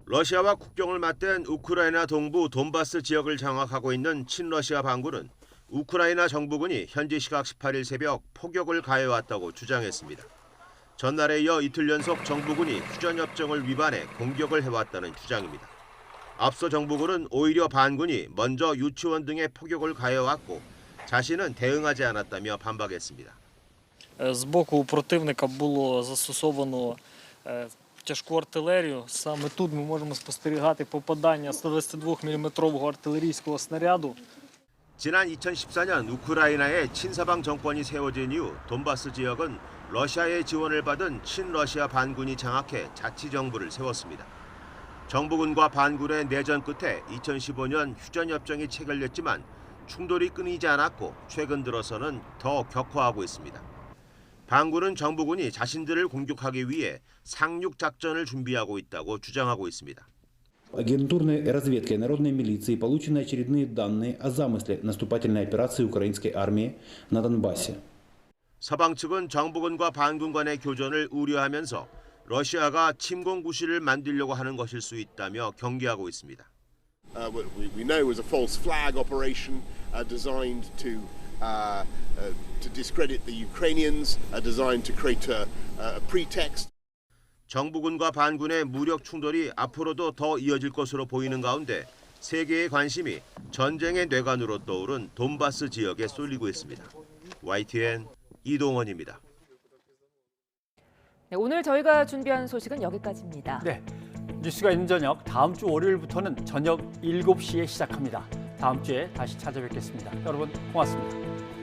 S13: 러시아와 국경을 맞댄 우크라이나 동부 돈바스 지역을 장악하고 있는 친러시아 반군은 우크라이나 정부군이 현지 시각 18일 새벽 포격을 가해왔다고 주장했습니다. 전날에 이어 이틀 연속 정부군이 휴전협정을 위반해 공격을 해왔다는 주장입니다. 앞서 정부군은 오히려 반군이 먼저 유치원 등에 포격을 가해왔고 자신은 대응하지 않았다며 반박했습니다.
S14: З боку противника було застосовано тяжку артилерію. Саме тут ми можемо спостерігати попадання 122-мм артилерійського снаряду.
S13: 지난 2014년 우크라이나에 친서방 정권이 세워진 이후 돈바스 지역은 러시아의 지원을 받은 친러시아 반군이 장악해 자치정부를 세웠습니다. 정부군과 반군의 내전 끝에 2015년 휴전협정이 체결됐지만 충돌이 끊이지 않았고 최근 들어서는 더 격화하고 있습니다. 반군은 정부군이 자신들을 공격하기 위해 상륙 작전을 준비하고 있다고 주장하고 있습니다.
S15: Агентурной разведкой народной милиции получены очередные данные о замысле наступательной операции украинской армии на Донбассе.
S13: 서방 측은 정부군과 반군 간의 교전을 우려하면서 러시아가 침공 구실을 만들려고 하는 것일 수 있다며 경계하고 있습니다.
S16: We know it was a false flag operation designed to discredit the Ukrainians, designed to create a pretext.
S13: 정부군과 반군의 무력 충돌이 앞으로도 더 이어질 것으로 보이는 가운데 세계의 관심이 전쟁의 뇌관으로 떠오른 돈바스 지역에 쏠리고 있습니다. YTN 이동헌입니다.
S2: 네, 오늘 저희가 준비한 소식은 여기까지입니다.
S1: 네, 뉴스가 있는 저녁 다음 주 월요일부터는 저녁 7시에 시작합니다. 다음 주에 다시 찾아뵙겠습니다. 여러분 고맙습니다.